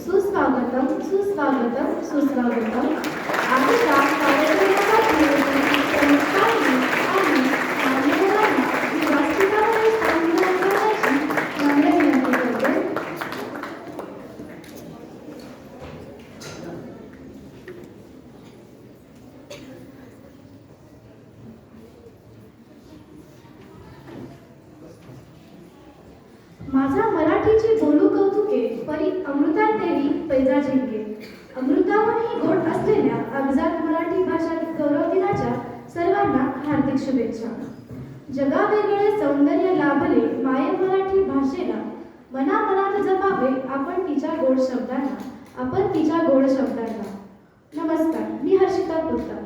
सुस्वागतम सुस्वागतम सुस्वागतम आजच्या कार्यक्रमासाठी संस्थांनी आणि मान्यवरांना व्यासपीठावर स्थान करण्याची नम्र विनंती करते. माझा मराठीची बोलू कौतुके परी अमृता देवी पैजा जिंके. अमृताहूनही गोड असलेल्या अभिजात मराठी भाषा गौरव दिनाच्या सर्वांना हार्दिक शुभेच्छा. जगावेगळे सौंदर्य लाभले माये मराठी भाषेला, मनामनात जपावे आपण तिच्या गोड शब्दांना, आपण तिच्या गोड शब्दांना. नमस्कार, मी हर्षिता पुत्ता.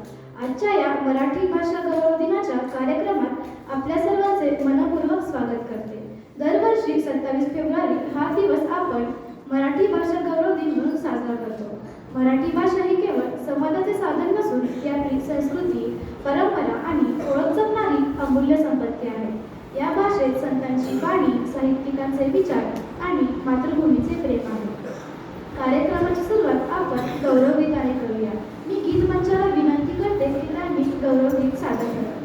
आजच्या या मराठी भाषा गौरव दिनाच्या कार्यक्रमात आपल्या सर्वांचे मनपूर्वक स्वागत करते. दरवर्षी 27 फेब्रुवारी हा दिवस आपण मराठी भाषा गौरव दिन म्हणून साजरा करतो. मराठी भाषा ही केवळ संवादाचे साधन नसून यातील संस्कृती, परंपरा आणि ओळख जपणारी अमूल्य संपत्ती आहे. या भाषेत संतांची वाणी, साहित्यिकांचे विचार आणि मातृभूमीचे प्रेम आहे. कार्यक्रमाची सुरुवात आपण गौरवगीताने करूया. मी गीत मंचाला विनंती करते की त्यांनी गौरवगीत सादर करावे.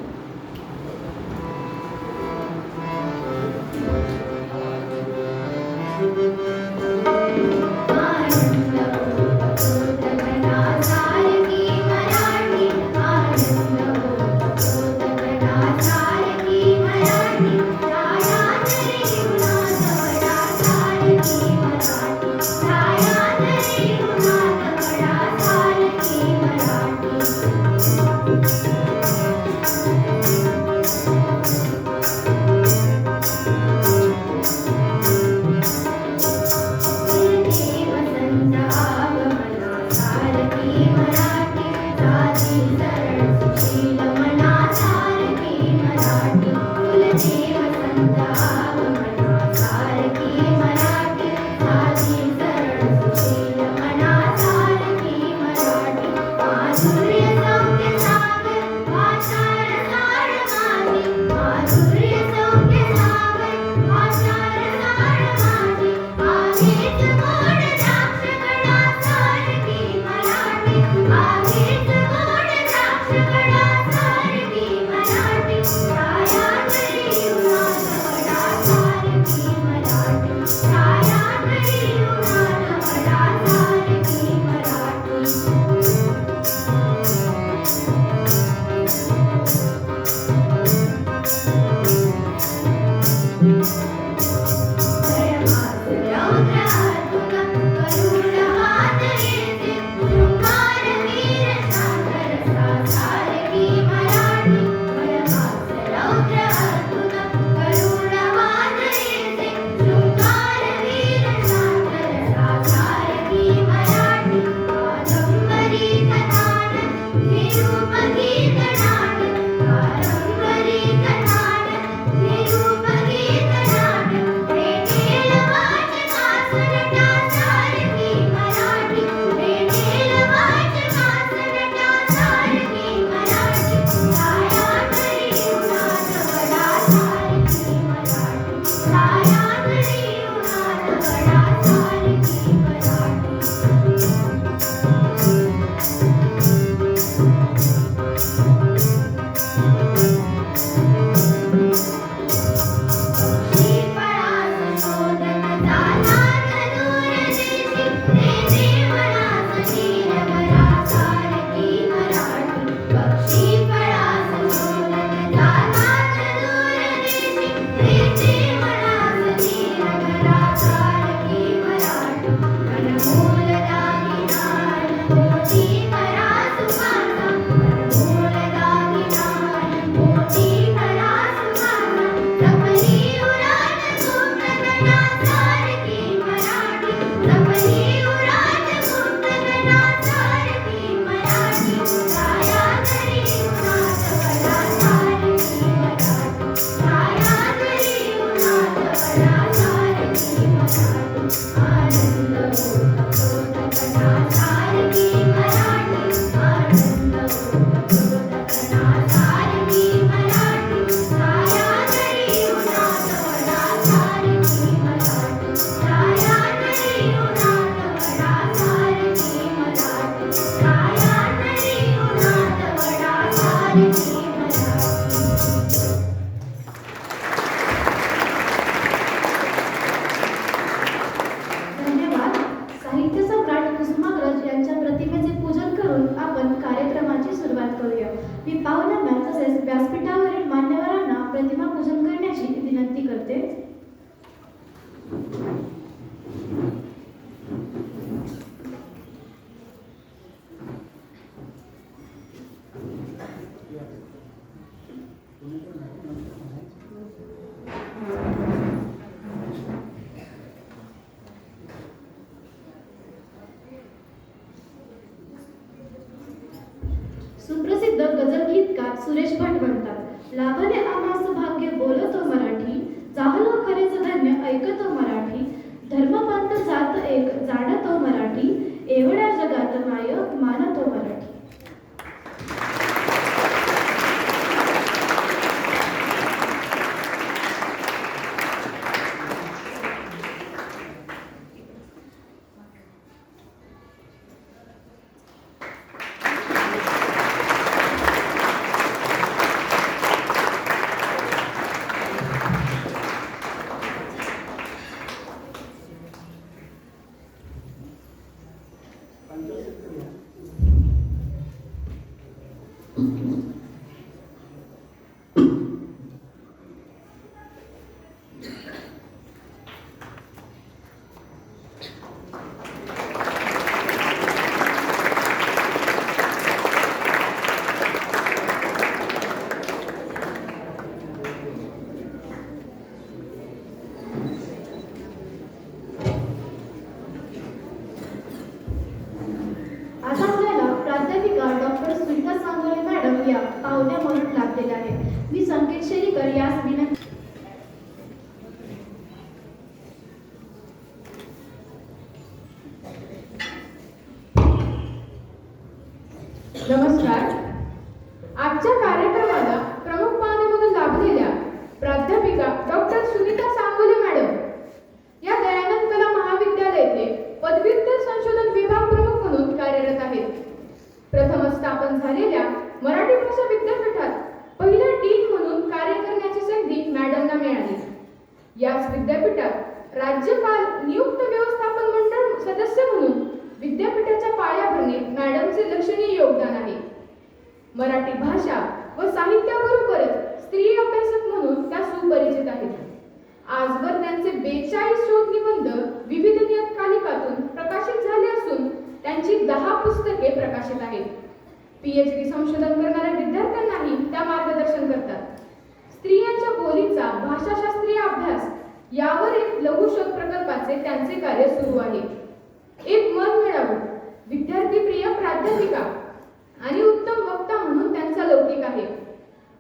तसेच व्यासपीठावरील मान्यवरांना प्रतिमा पूजन करण्याची विनंती करते. सुप्रसिद्ध गझल गीतकार सुरेश भट म्हणतात, लाभले आम्हास भाग्य बोलतो मराठी, जाहलो खरेच धन्य ऐकतो मराठी, धर्मपंथ जात एक जाणतो मराठी, एवढ्या जगात माय मानतो मराठी. आज आपल्याला प्राध्यापिका डॉक्टर सुनीता सांगोले मॅडम या पाहुण्या म्हणून लाभलेल्या आहेत. मी संकेत शेरीकर यास विनंती. नमस्कार. आजच्या कार्यक्रमाला प्रमुख पाहुणे म्हणून लाभलेल्या प्राध्यापिका डॉक्टर सुनीता सांगोले मॅडम या दयानंद कला महाविद्यालय येथे पदव्युत्तर संशोधन विभाग प्रमुख म्हणून कार्यरत आहेत. प्रथमच स्थापन झालेल्या मराठी भाषा विद्यापीठात पहिल्या डीन म्हणून कार्य करण्याची संधी मॅडमना मिळाली. याच विद्यापीठात राज्यपाल नियुक्त व्यवस्थापन मंडळ सदस्य म्हणून विद्यापीठाच्या पायाभरणीत मॅडमचे लक्षणीय योगदान आहे. मराठी भाषा व साहित्याबरोबरच स्त्री अभ्यासक म्हणून त्या सुपरिचित आहेत. आजवर त्यांचे 42 शोध निबंध विविध नियतकालिकातून प्रकाशित झाले असून त्यांची 10 पुस्तके प्रकाशित आहेत. PhD संशोधन करणाऱ्या विद्यार्थ्यांनाही त्या मार्गदर्शन करतात. स्त्रियांच्या बोलीचा भाषाशास्त्रीय अभ्यास यावर एक लघुशोध प्रकल्पाचे त्यांचे कार्य सुरू आहे. एक मन मिळावं, विद्यार्थी प्रिय प्राध्यापिका आणि उत्तम वक्ता म्हणून त्यांचा लौकिक आहे.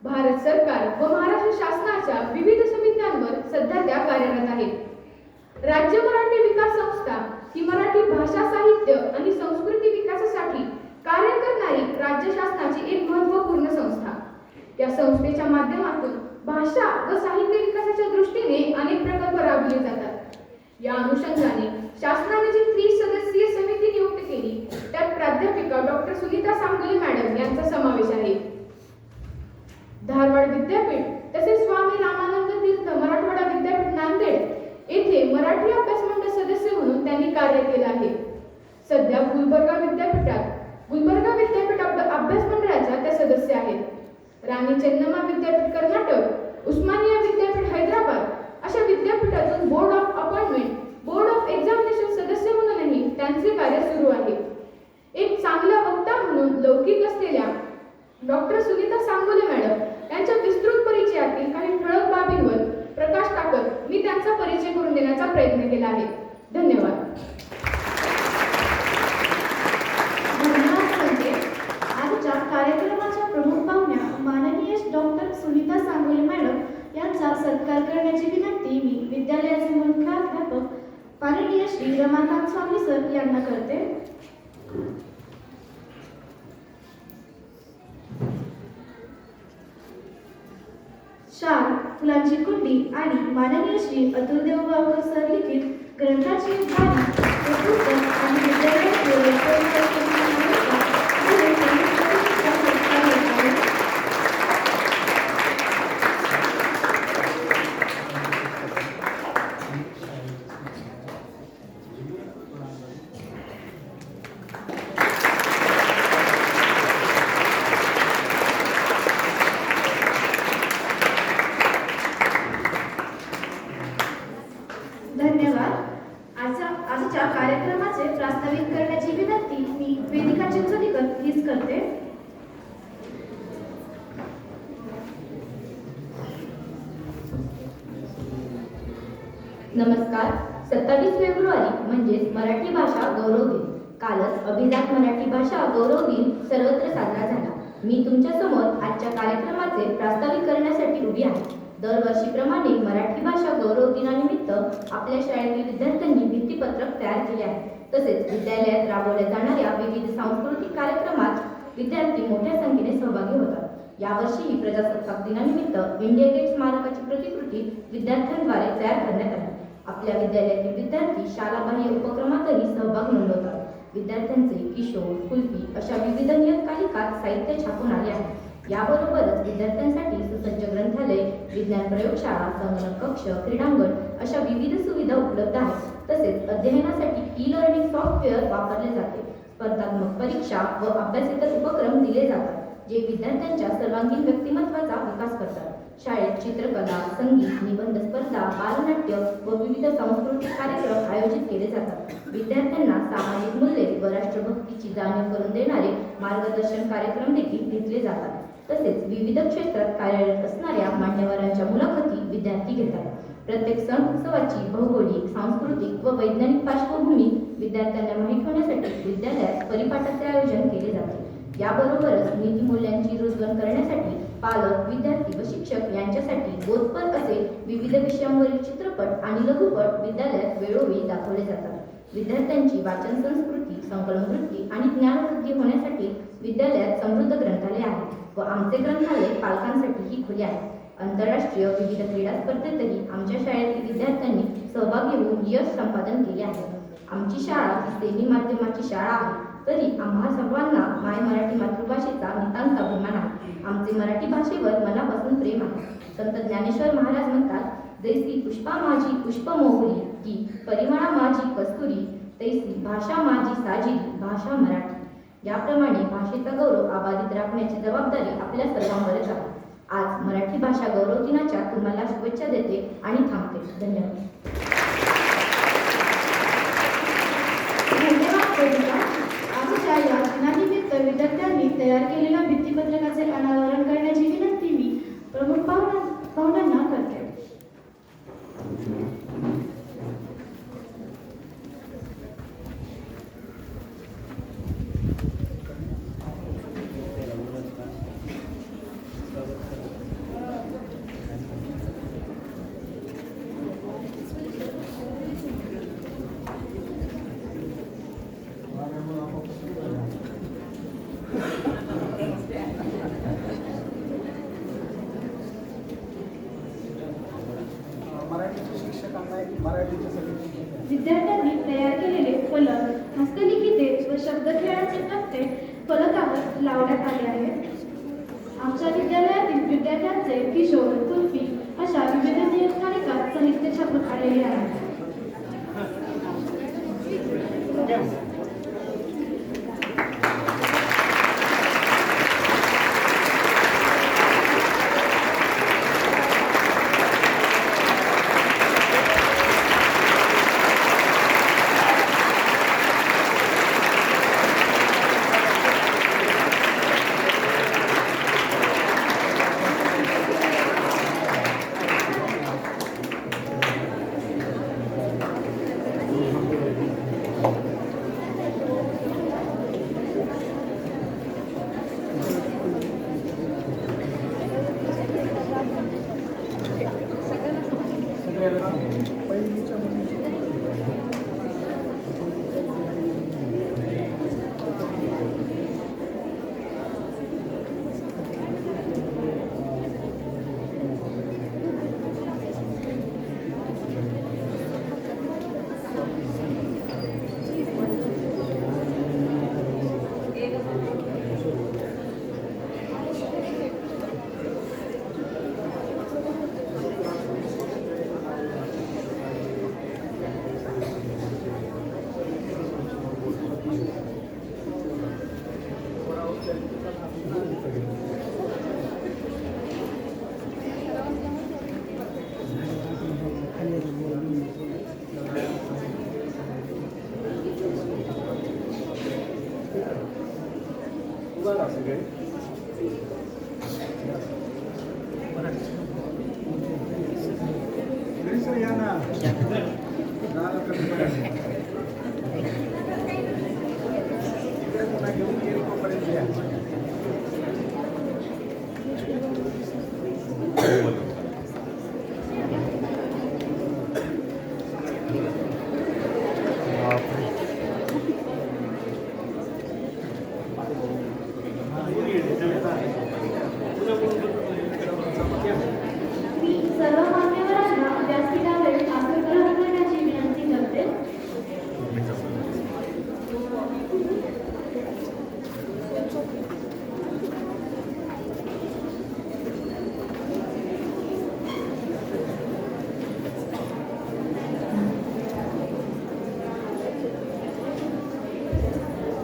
भारत सरकार व महाराष्ट्र शासनाच्या विविध समित्यांवर सध्या त्या कार्यरत आहेत. राज्य मराठी विकास संस्था ही मराठी भाषा साहित्य आणि संस्कृती विकासासाठी कार्य करणारी राज्य शासनाची एक महत्त्वपूर्ण संस्था. या संस्थेच्या माध्यमातून भाषा व साहित्य विकासाच्या दृष्टीने अनेक प्रकल्प राबवले जातात. या अनुषंगाने शासनाने जी त्रिसदस्यीय समिती नियुक्त केली त्यात प्राध्यापिका डॉक्टर सुनीता सांगोले मॅडम यांचा समावेश आहे. धारवाड विद्यापीठ तसेच स्वामी रामानंद तीर्थ मराठवाडा विद्यापीठ नांदेड येथे मराठी अभ्यास मंडळ सदस्य म्हणून त्यांनी कार्य केले आहे. सध्या गुलबर्गा विद्यापीठ अभ्यास मंडळाच्या त्या सदस्य आहेत. राणी चेन्नम्मा विद्यापीठ कर्नाटक, उस्मानिया विद्यापीठ हैदराबाद अशा विद्यापीठातून board of appointment, board of examination सदस्य म्हणूनही त्यांचे कार्य सुरू आहे. एक चांगला वक्ता म्हणून लौकिक असलेल्या डॉक्टर सुनीता सांगोले मॅडम यांच्या विस्तृत परिचयातील काही ठळक बाबींवर प्रकाश टाकत मी त्यांचा परिचय करून देण्याचा प्रयत्न केला आहे. धन्यवाद. आजच्या कार्यक्रमाच्या प्रमुख पाहुण्या माननीय डॉक्टर सुनीता सांगोले मॅडम यांचा सत्कार करण्याची विनंती मी विद्यालयाचे मुख्याध्यापक माननीय श्री रमाकांत स्वामी सर यांना करते. शाल, फुलांची कुंडी आणि माननीय श्री अतुल देवगावकर सर लिखित ग्रंथाची गाणी आणि विद्यालयात कार्यक्रमाचे प्रास्ताविक करण्याची विनंती मी वेदिका चिंचोलीकर हीच करते. नमस्कार. 27 फेब्रुवारी म्हणजेच मराठी भाषा गौरव दिन. कालच अभिजात मराठी भाषा गौरव दिन सर्वत्र साजरा झाला. मी तुमच्या समोर आजच्या कार्यक्रमाचे प्रास्ताविक करण्यासाठी उभी आहे. दरवर्षीप्रमाणे मराठी भाषा गौरव दिनानिमित्त आपल्या शाळेतील विद्यार्थ्यांनी भित्तीपत्रक तयार केले आहे. तसेच विद्यालयात राबवल्या जाणाऱ्या विविध सांस्कृतिक कार्यक्रमात विद्यार्थी मोठ्या संख्येने सहभागी होतात. यावर्षीही प्रजासत्ताक दिनानिमित्त इंडिया गेट स्मारकाची प्रतिकृती विद्यार्थ्यांद्वारे तयार करण्यात आली. आपल्या विद्यालयातील विद्यार्थी शाळाबाह्य उपक्रमातही सहभाग नोंदवतात. विद्यार्थ्यांचे किशोर, कुल्फी अशा विविध नियतकालिकात साहित्य छापून आले आहे. याबरोबरच विद्यार्थ्यांसाठी सुसज्ज ग्रंथालय, विज्ञान प्रयोगशाळा, संगणक कक्ष, क्रीडांगण अशा विविध सुविधा उपलब्ध आहेत. तसेच अध्ययनासाठी ई लर्निंग सॉफ्टवेअर वापरले जाते. स्पर्धात्मक परीक्षा व अभ्यासेतर उपक्रम दिले जातात, जे विद्यार्थ्यांच्या सर्वांगीण व्यक्तिमत्वाचा विकास करतात. शाळेत चित्रकला, संगीत, निबंध स्पर्धा, बालनाट्य व विविध सांस्कृतिक कार्यक्रम आयोजित केले जातात. विद्यार्थ्यांना सामाजिक मूल्ये व राष्ट्रभक्तीची जाणीव करून देणारे मार्गदर्शन कार्यक्रम देखील घेतले जातात. तसेच विविध क्षेत्रात कार्यरत असणाऱ्या मान्यवरांच्या मुलाखती विद्यार्थी घेतात. प्रत्येक सण उत्सवाची भौगोलिक, सांस्कृतिक व वैज्ञानिक पार्श्वभूमी विद्यार्थ्यांना माहीत होण्यासाठी विद्यालयात परिपाठाचे आयोजन केले जाते. याबरोबरच नीतिमूल्यांची रुजवण करण्यासाठी पालक, विद्यार्थी व शिक्षक यांच्यासाठी बोधपर असे विविध विषयांवरील चित्रपट आणि लघुपट विद्यालयात वेळोवेळी दाखवले जातात. विद्यार्थ्यांची वाचन संस्कृती, संकलन वृत्ती आणि ज्ञानवृद्धी होण्यासाठी विद्यालयात समृद्ध ग्रंथालय आहे व आमचे ग्रंथालय पालकांसाठीही खुले आहे. आंतरराष्ट्रीय विविध क्रीडा स्पर्धेतही आमच्या शाळेतील विद्यार्थ्यांनी सहभाग घेऊन यश संपादन केले आहे. आमची शाळा ही सेमी माध्यमाची शाळा आहे, तरी आम्हा सर्वांना माय मराठी मातृभाषेचा नितांत अभिमान आहे. आमचे मराठी भाषेवर मनापासून प्रेम आहे. संत ज्ञानेश्वर महाराज म्हणतात, जैसी पुष्पा माझी पुष्प मोहरी, की परिमळा माझी कस्तुरी, तैसी भाषा माझी साजिरी, भाषा मराठी. याप्रमाणे भाषेचा गौरव अबाधित राखण्याची जबाबदारी आपल्या सर्वांवरच आहे. आज मराठी भाषा गौरव दिनाच्या तुम्हाला शुभेच्छा देते आणि थांबते. धन्यवाद. धन्यवाद वेदिका. आजच्या या दिनानिमित्त विद्यार्थ्यांनी तयार केलेल्या भित्तीपत्रकाचे अनावरण करण्याची विनंती मी प्रमुख पाहुण्यांना करते. विद्यार्थ्यांनी तयार केलेले फलक, हस्तलिखिते व शब्दखेळाचे तक्ते फलकावर लावण्यात आले आहेत. आमच्या विद्यालयातील विद्यार्थ्यांचे किशोर, कुल्फी अशा विविध नियतकालिकात साहित्य छापून आलेले आहे. मी सर्व मान्यवरांना व्यासपीठावर आसन ग्रहण करण्याची विनंती करते.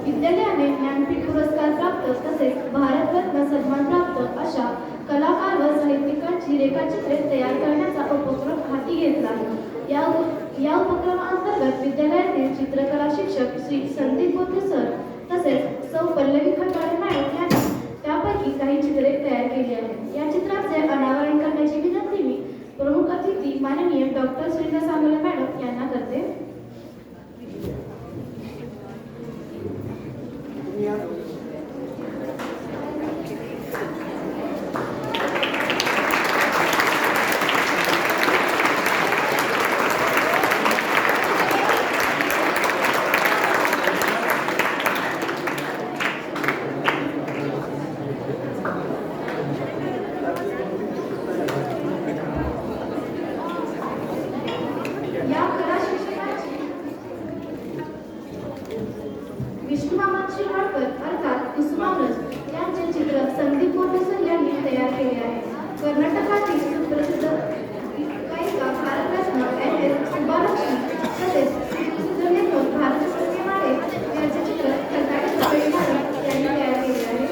विद्यालयाने ज्ञानपीठ पुरस्कार प्राप्त तसेच भारतरत्न सन्मान प्राप्त अशा कलाकार व साहित्यिकांची रेखाचित्रे तयार करण्याचा उपक्रम हाती घेतला आहे. या उपक्रमाअंतर्गत विद्यालयातील चित्रकला शिक्षक श्री संदीप बोथे सर तसेच सौ पल्लवी खंडाळे मॅडम यांनी त्यापैकी काही चित्रे तयार केली आहेत. या चित्रांचे अनावरण करण्याची विनंती मी प्रमुख अतिथी माननीय डॉक्टर सुनीता सांगोले मॅडम यांना करते. या कला शिक्षकांची विष्णुमामा शिरवाडकर अर्थात कुसुमाग्रज यांचे चित्र संदीप बोटेसर यांनी तयार केले आहे. कर्नाटकातील सुप्रसिद्ध गायिका भारतरत्न एस सुब्बालक्ष्मी तसेच सुप्रसिद्ध लेखक भारतरत्न माळे यांचे चित्र कर्नाटक यांनी तयार केले आहे.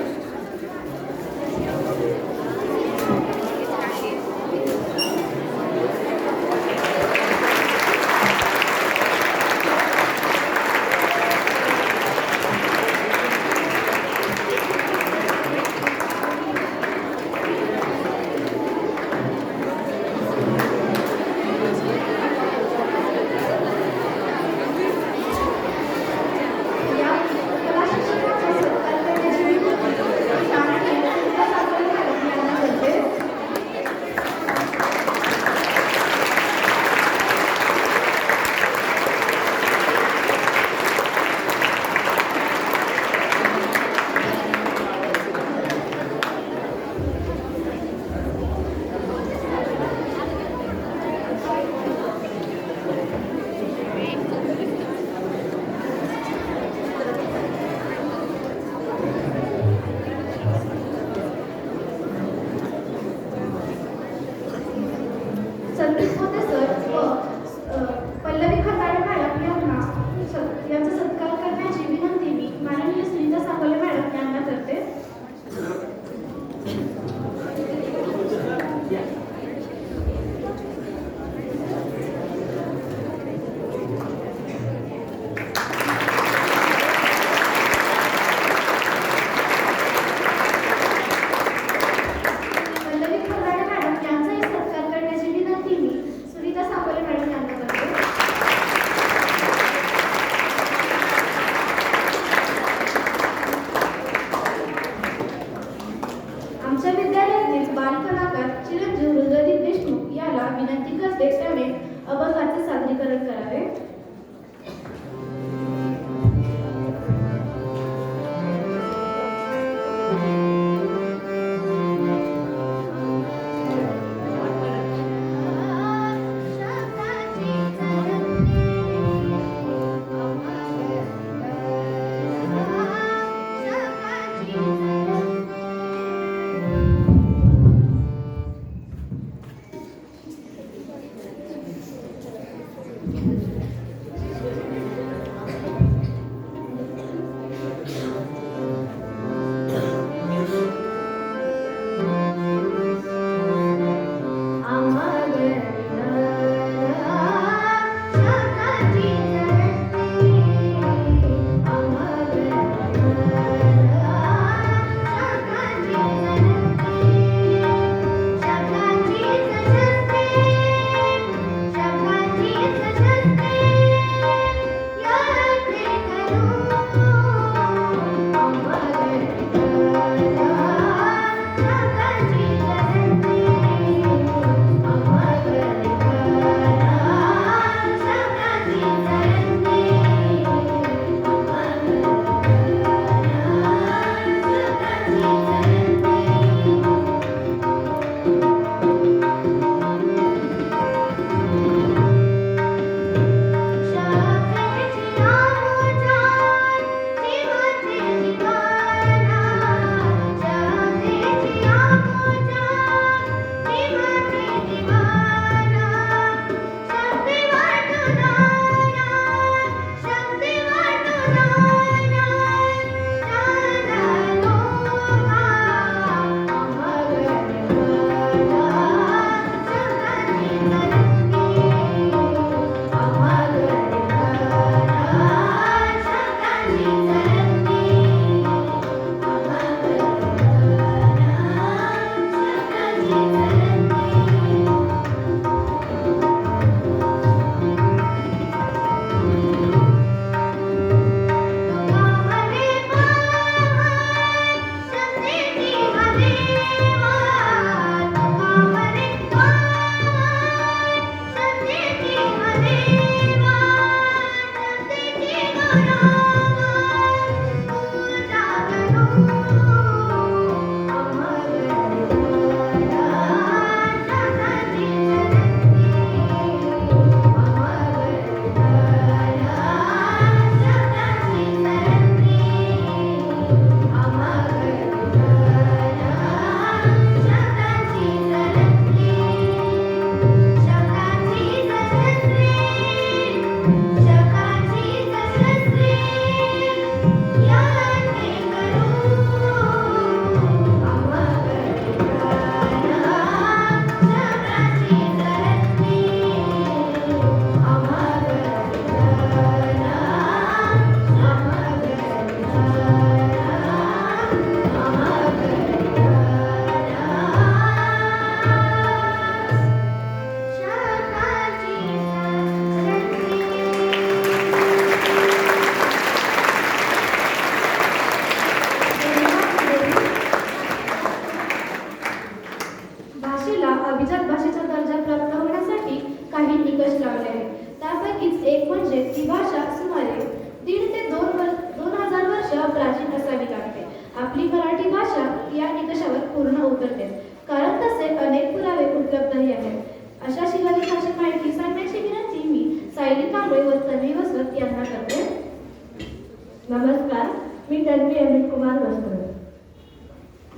नमस्कार, मी तन्वी अमित कुमार वस्त्र.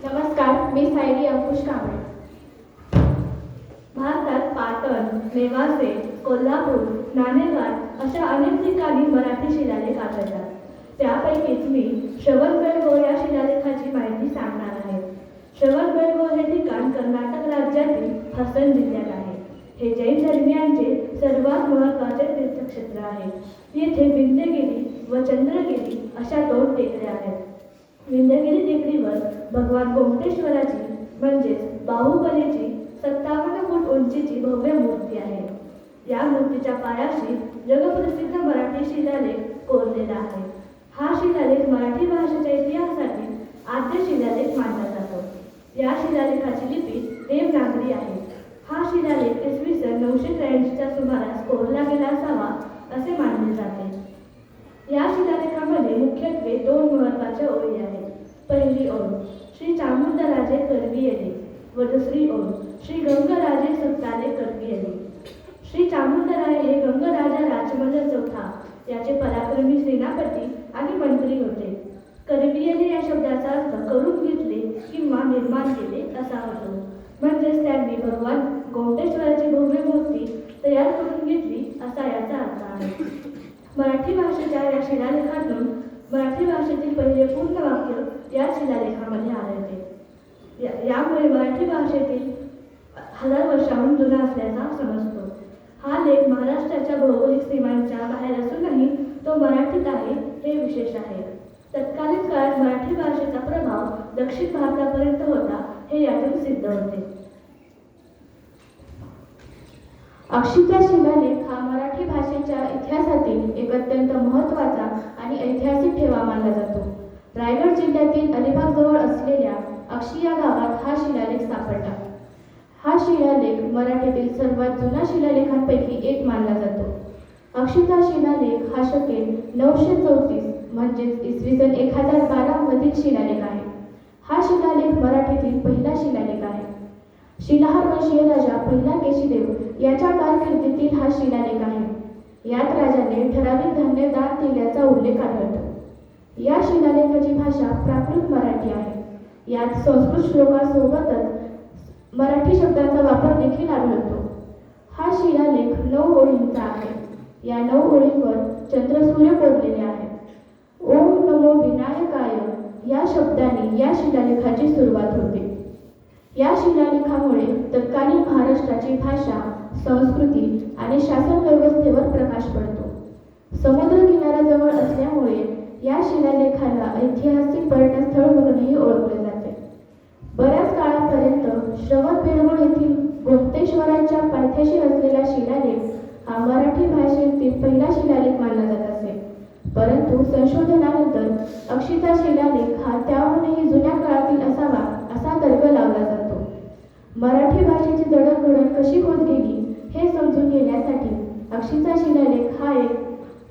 नमस्कार, मी सायली अंकुश कांबळे. भारतात पाटण, नेवासे, कोल्हापूर, नाणेगार अशा अनेक ठिकाणी मराठी शिलालेख आढळतात. त्यापैकीच मी श्रवणबेळगोळ या शिलालेखाची माहिती सांगणार आहे. श्रवणबेळगोळ हे ठिकाण कर्नाटक राज्यातील हसन जिल्ह्यात आहे. हे जैन धर्मियांचे सर्वात महत्त्वाचे तीर्थक्षेत्र आहे. येथे विंध्यगिरी व चंद्रगिरी अशा 2 टेकड्या आहेत. विंध्यगिरी टेकडीवर भगवान गोमटेश्वराची म्हणजेच बाहुबलीची 57 फूट उंचीची भव्य मूर्ती आहे. या मूर्तीच्या पायाशी जगप्रसिद्ध मराठी शिलालेख कोरलेला आहे. हा शिलालेख मराठी भाषेच्या इतिहासातील आद्य शिलालेख मानला जातो. या शिलालेखाची लिपी देवनागरी आहे. हा शिलालेख इसवी सन 983च्या सुमारास कोरला गेला असावा असे मानले जाते. या शिलालेखामध्ये मुख्यत्वे 2 महत्त्वाच्या ओळी आहेत. पहिली ओळ श्री चामुंडराजे करवियले व दुसरी ओळ श्री गंगराजे सुत्ताले करवियले. श्री चामुंडराय हे गंगराजा राजमल चौथा याचे पराक्रमी सेनापती आणि मंत्री होते. करवियले या शब्दाचा अर्थ करून घेतले किंवा निर्माण केले असा होतो. म्हणजेच त्यांनी भगवान गोमटेश्वराची भव्य मूर्ती तयार करून घेतली असा याचा अर्थ आहे. मराठी भाषेच्या या शिलालेखातून मराठी भाषेतील पहिले पूर्ण वाक्य या शिलालेखामध्ये आढळते. यामुळे मराठी भाषेतील 1000 वर्षांहून जुना असल्याचा समजतो. हा लेख महाराष्ट्राच्या भौगोलिक सीमांच्या बाहेर असूनही तो मराठीत आहे हे विशेष आहे. तत्कालीन काळात मराठी भाषेचा प्रभाव दक्षिण भारतापर्यंत होता हे यातून सिद्ध होते. अक्षिता शिलालेख हा मराठी भाषेच्या इतिहासातील एक अत्यंत महत्त्वाचा आणि ऐतिहासिक ठेवा मानला जातो. रायगड जिल्ह्यातील अलिबाग जवळ असलेल्या अक्षी या गावात हा शिलालेख सापडला. हा शिलालेख मराठीतील सर्वात जुना शिलालेखांपैकी एक मानला जातो. अक्षिता शिलालेख हा शके 934 म्हणजेच इसवी सन 1012 मधील शिलालेख आहे. हा शिलालेख मराठीतील पहिला शिलालेख आहे. शिलाहार वंशीय राजा पहिला केशीदेव याच्या कारकिर्दीतील हा शिलालेख आहे. यात राजाने ठराविक धान्य दान दिल्याचा उल्लेख आढळतो. या शिलालेखाची भाषा प्राकृत मराठी आहे. यात संस्कृत श्लोकासोबतच मराठी शब्दांचा वापर देखील आढळतो. हा शिलालेख 9 ओळींचा आहे. या 9 ओळींवर चंद्रसूर्य कोरलेले आहेत. ओम नमो विनायकाय या शब्दाने या शिलालेखाची सुरुवात होते. या शिलालेखामुळे तत्कालीन महाराष्ट्राची भाषा, संस्कृती आणि शासन व्यवस्थेवर प्रकाश पडतो. समुद्र किनाऱ्याजवळ असल्यामुळे या शिलालेखाला ऐतिहासिक पर्यटन स्थळ म्हणूनही ओळखले जाते. बऱ्याच काळापर्यंत श्रवणबेळगोळ येथील गोमटेश्वराच्या पायथ्याशी असलेला शिलालेख हा मराठी भाषेतील पहिला शिलालेख मानला जात असे. परंतु संशोधनानंतर अक्षिता शिलालेख हा त्याहूनही जुन्या काळातील असावा असा तर्क लावला जातो. मराठी भाषेची जडणघडण कशी होत गेली हे समजून घेण्यासाठी अक्षिता शिलालेख हा एक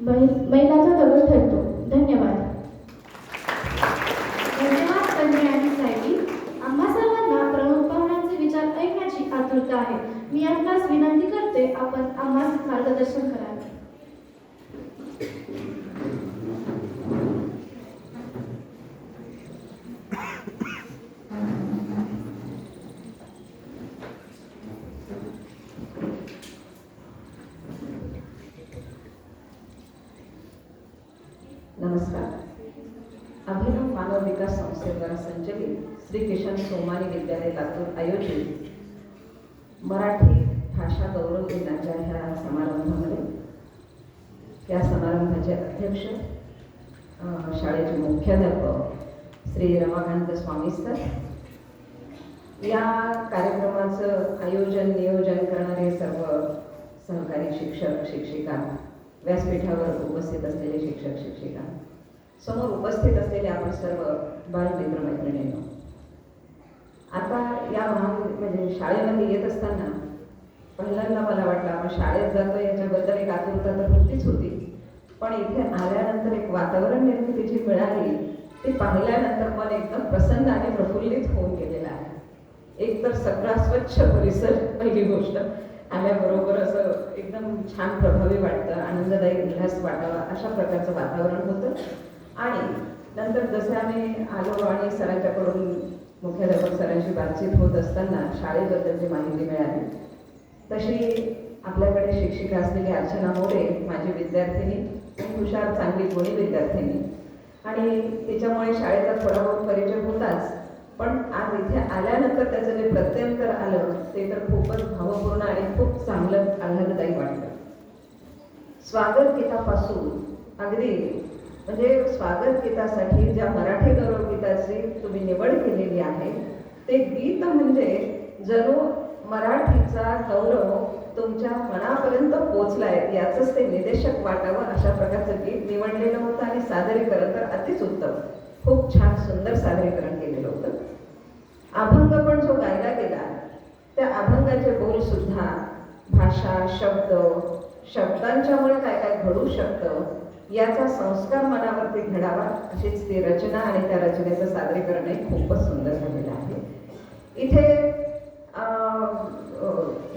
मैलाचा दगड ठरतो. धन्यवाद. धन्यवाद तन्वी आणि सायली. आम्हा सर्वांना प्रमुख पाहुण्यांचे विचार ऐकण्याची आतुरता आहे. मी आपणास विनंती करते आपण आम्हास मार्गदर्शन करावे. नमस्कार. अभिनव मानव विकास संस्थेद्वारा संचलित श्री किशन सोमानी विद्यालय लातूर आयोजित मराठी भाषा गौरव दिनाच्या ह्या समारंभामध्ये या समारंभाचे अध्यक्ष शाळेचे मुख्याध्यापक श्री रमाकांत स्वामी सर, या कार्यक्रमाचं आयोजन नियोजन करणारे सर्व सहकारी शिक्षक शिक्षिका, व्यासपीठावर उपस्थित असलेले शिक्षक शिक्षिका, समोर उपस्थित असलेले आपण सर्व बालमित्र मैत्रिणींनो, आता या म्हणजे शाळेमध्ये येत असताना पहिल्यांदा मला वाटलं आपण शाळेत जातो याच्याबद्दल एक आतुरता तर होतीच होती, पण इथे आल्यानंतर एक वातावरण निर्मिती जी मिळाली ते पाहिल्यानंतर मन एकदम प्रसन्न आणि प्रफुल्लित होऊन गेलेलं आहे. एक तर सगळा स्वच्छ परिसर, पहिली गोष्ट आल्याबरोबर असं एकदम छान प्रभावी वाटतं, आनंददायी उल्हास वाटावा अशा प्रकारचं वातावरण होतं. आणि नंतर जसे आम्ही आलो आणि सरांच्याकडून मुख्याध्यापक सरांशी बातचीत होत असताना शाळेबद्दलची माहिती मिळाली. तशी आपल्याकडे शिक्षिका असलेली अर्चना मोरे माझी विद्यार्थिनी, हुशार चांगली गुणी विद्यार्थिनी, आणि तिच्यामुळे शाळेचा थोडा बहुत परिचय होताच. पण आज इथे आल्यानंतर त्याचं जे प्रत्यंतर आलं ते तर खूपच भावपूर्ण आणि खूप चांगलं आल्हाददायी वाटलं. स्वागत गीतापासून अगदी म्हणजे स्वागत गीतासाठी ज्या मराठी गौरव गीताची तुम्ही निवड केलेली आहे ते गीत म्हणजे जणू मराठीचा गौरव तुमच्या मनापर्यंत पोचलाय याचंच ते निदेशक वाटावं अशा प्रकारचं गीत निवडलेलं होतं. आणि सादरीकरण तर अतिच उत्तम, खूप छान सुंदर सादरीकरण केलेलं होतं. अभंग पण जो गायला गेला त्या अभंगाचे बोल सुद्धा भाषा, शब्दांच्यामुळे काय काय घडू शकतं याचा संस्कार मनावरती घडावा अशीच ती रचना आणि त्या रचनेचं सादरीकरणही खूपच सुंदर झालेलं आहे. इथे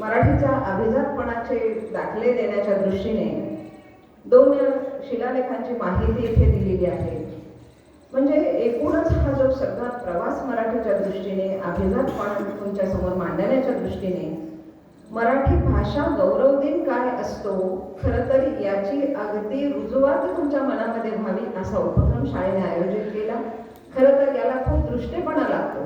मराठीच्या अभिजातपणाचे दाखले देण्याच्या दृष्टीने 2 शिलालेखांची माहिती इथे दिलेली आहे. म्हणजे एकूणच हा जो सगळा प्रवास मराठीच्या दृष्टीने अभिजातपणा तुमच्या समोर मांडण्याच्या दृष्टीने मराठी भाषा गौरव दिन काय असतो खरं तर याची अगदी रुजुवात तुमच्या मनामध्ये व्हावी असा उपक्रम शाळेने आयोजित केला. खरं तर याला खूप दृष्टीपणा लागतो.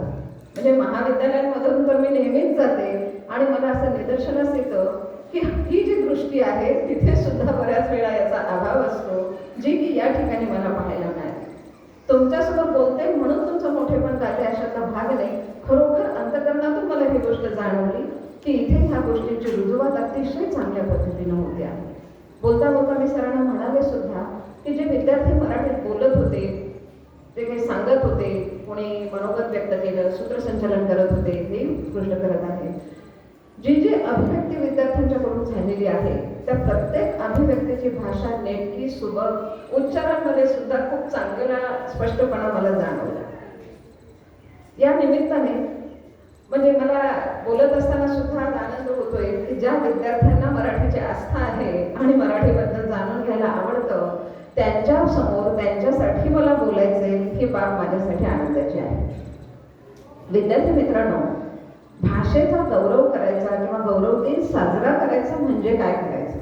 म्हणजे महाविद्यालयांमधून तर मी नेहमीच जाते आणि मला असं निदर्शनास येतं की ही जी दृष्टी आहे तिथे सुद्धा बऱ्याच वेळा याचा अभाव असतो, जी की या ठिकाणी मला पाहायला मिळाली. तुमच्यासोबत बोलते म्हणून तुमचं मोठेपण गाते अशातला भाग नाही. खरोखर अंतकरणातून मला ही गोष्ट जाणवली की इथे ह्या गोष्टींची रुजुवात अतिशय चांगल्या पद्धतीनं होते आहे. बोलता बोलता मी सरांना म्हणाले सुद्धा की जे विद्यार्थी मराठीत बोलत होते, जे काही सांगत होते, कोणी मनोगत व्यक्त केलं, सूत्रसंचालन करत होते, हे गोष्ट करत आहे. जी जी अभिव्यक्ती विद्यार्थ्यांच्याकडून झालेली आहे त्या प्रत्येक अभिव्यक्तीची भाषा नेटकी, सुबक, उच्चारांमध्ये सुद्धा खूप चांगला स्पष्टपणा मला जाणवला. या निमित्ताने म्हणजे मला बोलत असताना सुद्धा आनंद होतोय की ज्या विद्यार्थ्यांना मराठीची आस्था आहे आणि मराठीबद्दल जाणून घ्यायला आवडतं त्यांच्या समोर त्यांच्यासाठी मला बोलायचंय ही बाब माझ्यासाठी आनंदाची आहे. विद्यार्थी मित्रांनो, भाषेचा गौरव करायचा किंवा गौरव दिन साजरा करायचा म्हणजे काय करायचं?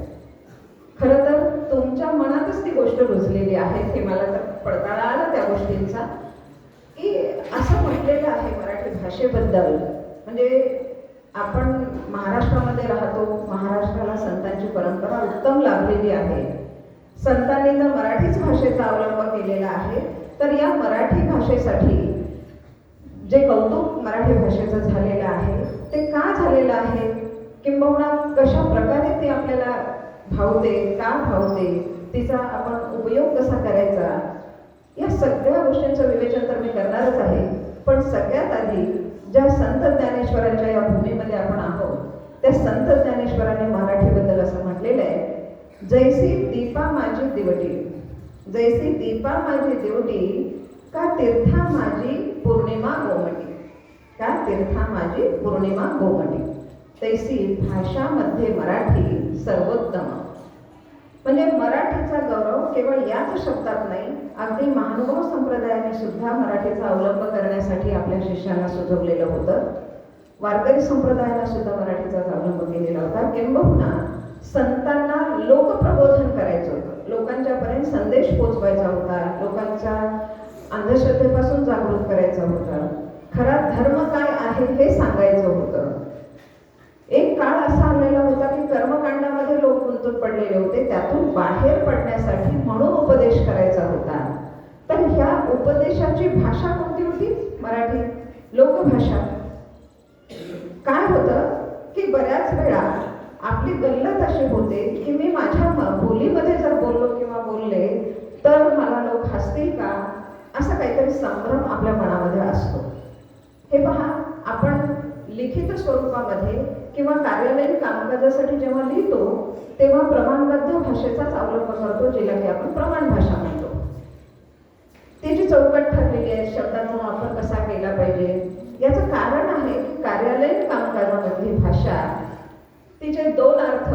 खरं तर तुमच्या मनातच ती गोष्ट रुजलेली आहे. हे मला तर पडताळा आला त्या गोष्टींचा की असं म्हटलेलं आहे मराठी भाषेबद्दल. म्हणजे आपण महाराष्ट्रामध्ये राहतो, महाराष्ट्राला संतांची परंपरा उत्तम लाभलेली आहे. संतांनी तर मराठीच भाषेचा अवलंब केलेला आहे. तर या मराठी भाषेसाठी जे कौतुक मराठी भाषेचं झालेलं आहे ते का झालेलं आहे, किंबहुना कशा प्रकारे ती आपल्याला भावते, का भावते, तिचा आपण उपयोग कसा करायचा, या सगळ्या गोष्टींचं विवेचन तर मी करणारच आहे. पण सगळ्यात आधी ज्या संत ज्ञानेश्वरांच्या या भूमीमध्ये आपण आहोत त्या संत ज्ञानेश्वरांनी मराठीबद्दल असं म्हटलेलं आहे, जैसी दीपा माझी दिवटी, जैसी दीपा माझी दिवटी, का तीर्था माझी पौर्णिमा गोमटी, का तीर्था माझी पौर्णिमा गोमटी, तैसी भाषामध्ये मराठी सर्वोत्तम. म्हणजे मराठीचा गौरव केवळ याच शब्दात नाही, अगदी महानुभाव संप्रदायाने सुद्धा मराठीचा अवलंब करण्यासाठी आपल्या शिष्यांना सुचवलेलं होतं. वारकरी संप्रदायाला सुद्धा मराठीचा अवलंब केलेला होता. किंबहुना संतांना लोकप्रबोधन करायचं होतं, लोकांच्यापर्यंत संदेश पोचवायचा होता, लोकांच्या अंधश्रद्धेपासून जागृत करायचं होतं, खरा धर्म काय आहे हे सांगायचं होतं. एक काळ असा आलेला होता की कर्मकांडामध्ये लोक गुंतून पडलेले होते, त्यातून बाहेर पडण्यासाठी म्हणून उपदेश करायचा होता. तर ह्या उपदेशाची भाषा कोणती होती? मराठी लोकभाषा. काय होतं की बऱ्याच वेळा आपली गल्लत अशी होते की मी माझ्या बोलीमध्ये जर बोललो किंवा बोलले तर मला लोक हसतील का, असा काहीतरी संभ्रम आपल्या मनामध्ये असतो. हे पहा, आपण लिखित स्वरूपामध्ये किंवा कार्यालयीन कामकाजासाठी जेव्हा लिहितो तेव्हा प्रमाणबद्ध भाषेचाच अवलंब करतो, जिला की आपण प्रमाण भाषा म्हणतो. त्याची चौकट ठरलेली आहे, शब्दांचा वापर कसा केला पाहिजे. याचं कारण आहे की कार्यालयीन कामकाजामधली भाषा तिचे 2 अर्थ,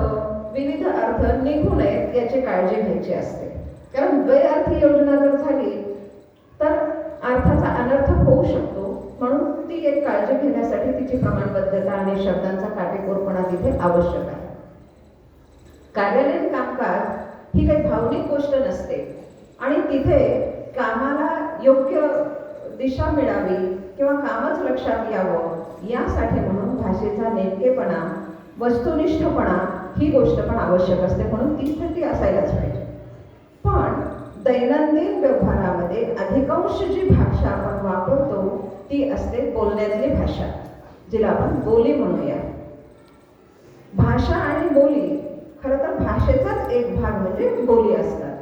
विविध अर्थ निघू नयेत याची काळजी घ्यायची असते. कारण गैरअर्थी योजना जर झाली काळजी घेण्यासाठी तिची प्रमाणबद्धता आणि शब्दांचा काटेकोरपणा तिथे आवश्यक आहे. कार्यालयीन कामकाज ही काही भावनिक गोष्ट नसते आणि तिथे कामाला योग्य दिशा मिळावी किंवा कामच लक्षात यावं यासाठी म्हणून भाषेचा नेमकेपणा, वस्तुनिष्ठपणा ही गोष्ट पण आवश्यक असते, म्हणून तिथे ती असायलाच पाहिजे. पण दैनंदिन व्यवहारामध्ये अधिकांश जी भाषा आपण वापरतो ती असते बोलण्यातली भाषा, जिला आपण बोली म्हणूया. भाषा आणि बोली खरं तर भाषेचाच एक भाग म्हणजे बोली असतात.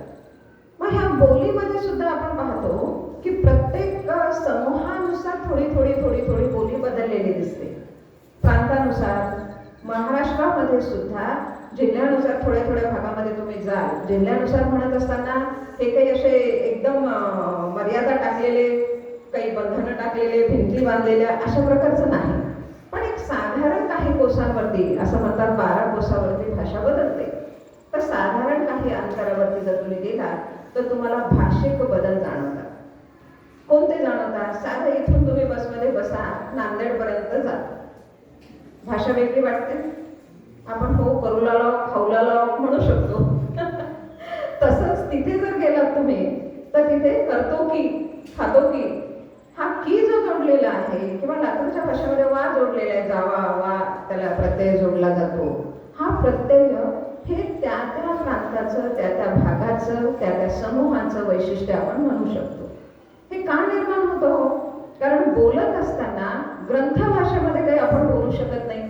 मग ह्या बोलीमध्ये सुद्धा आपण पाहतो की प्रत्येक समूहानुसार थोडी थोडी थोडी थोडी बोली बदललेली दिसते. प्रांतानुसार महाराष्ट्रामध्ये सुद्धा जिल्ह्यानुसार थोड्या थोड्या भागामध्ये तुम्ही जाल, जिल्ह्यानुसार म्हणत असताना हे काही असे एकदम मर्यादा टाकलेले, काही बंधनं टाकलेले, भिंती बांधलेल्या अशा प्रकारचं नाही. पण एक साधारण काही कोसांवरती, असं म्हणतात 12 कोसावरती भाषा बदलते. तर साधारण काही अंतरावरती जर तुम्ही गेलात तर तुम्हाला भाषिक बदल जाणवतात. कोणते जाणवतात? साधं इथून तुम्ही बसमध्ये बसा, नांदेडपर्यंत जा, भाषा वेगळी वाटते. आपण हो करू लाव खाऊ लाव म्हणू शकतो. तसंच तिथे जर गेलात तुम्ही तर तिथे करतो की, खातो की, हा की जो जोडलेला आहे किंवा लातूरच्या भाषेमध्ये वा जोडलेला आहे, जावा वा त्याला प्रत्यय जोडला जातो. हा प्रत्यय हे त्या त्या प्रांताचं, त्या त्या भागाचं, त्या त्या समूहाचं वैशिष्ट्य आपण म्हणू शकतो. हे का निर्माण होतं? कारण बोलत असताना ग्रंथभाषेमध्ये काही आपण बोलू शकत नाही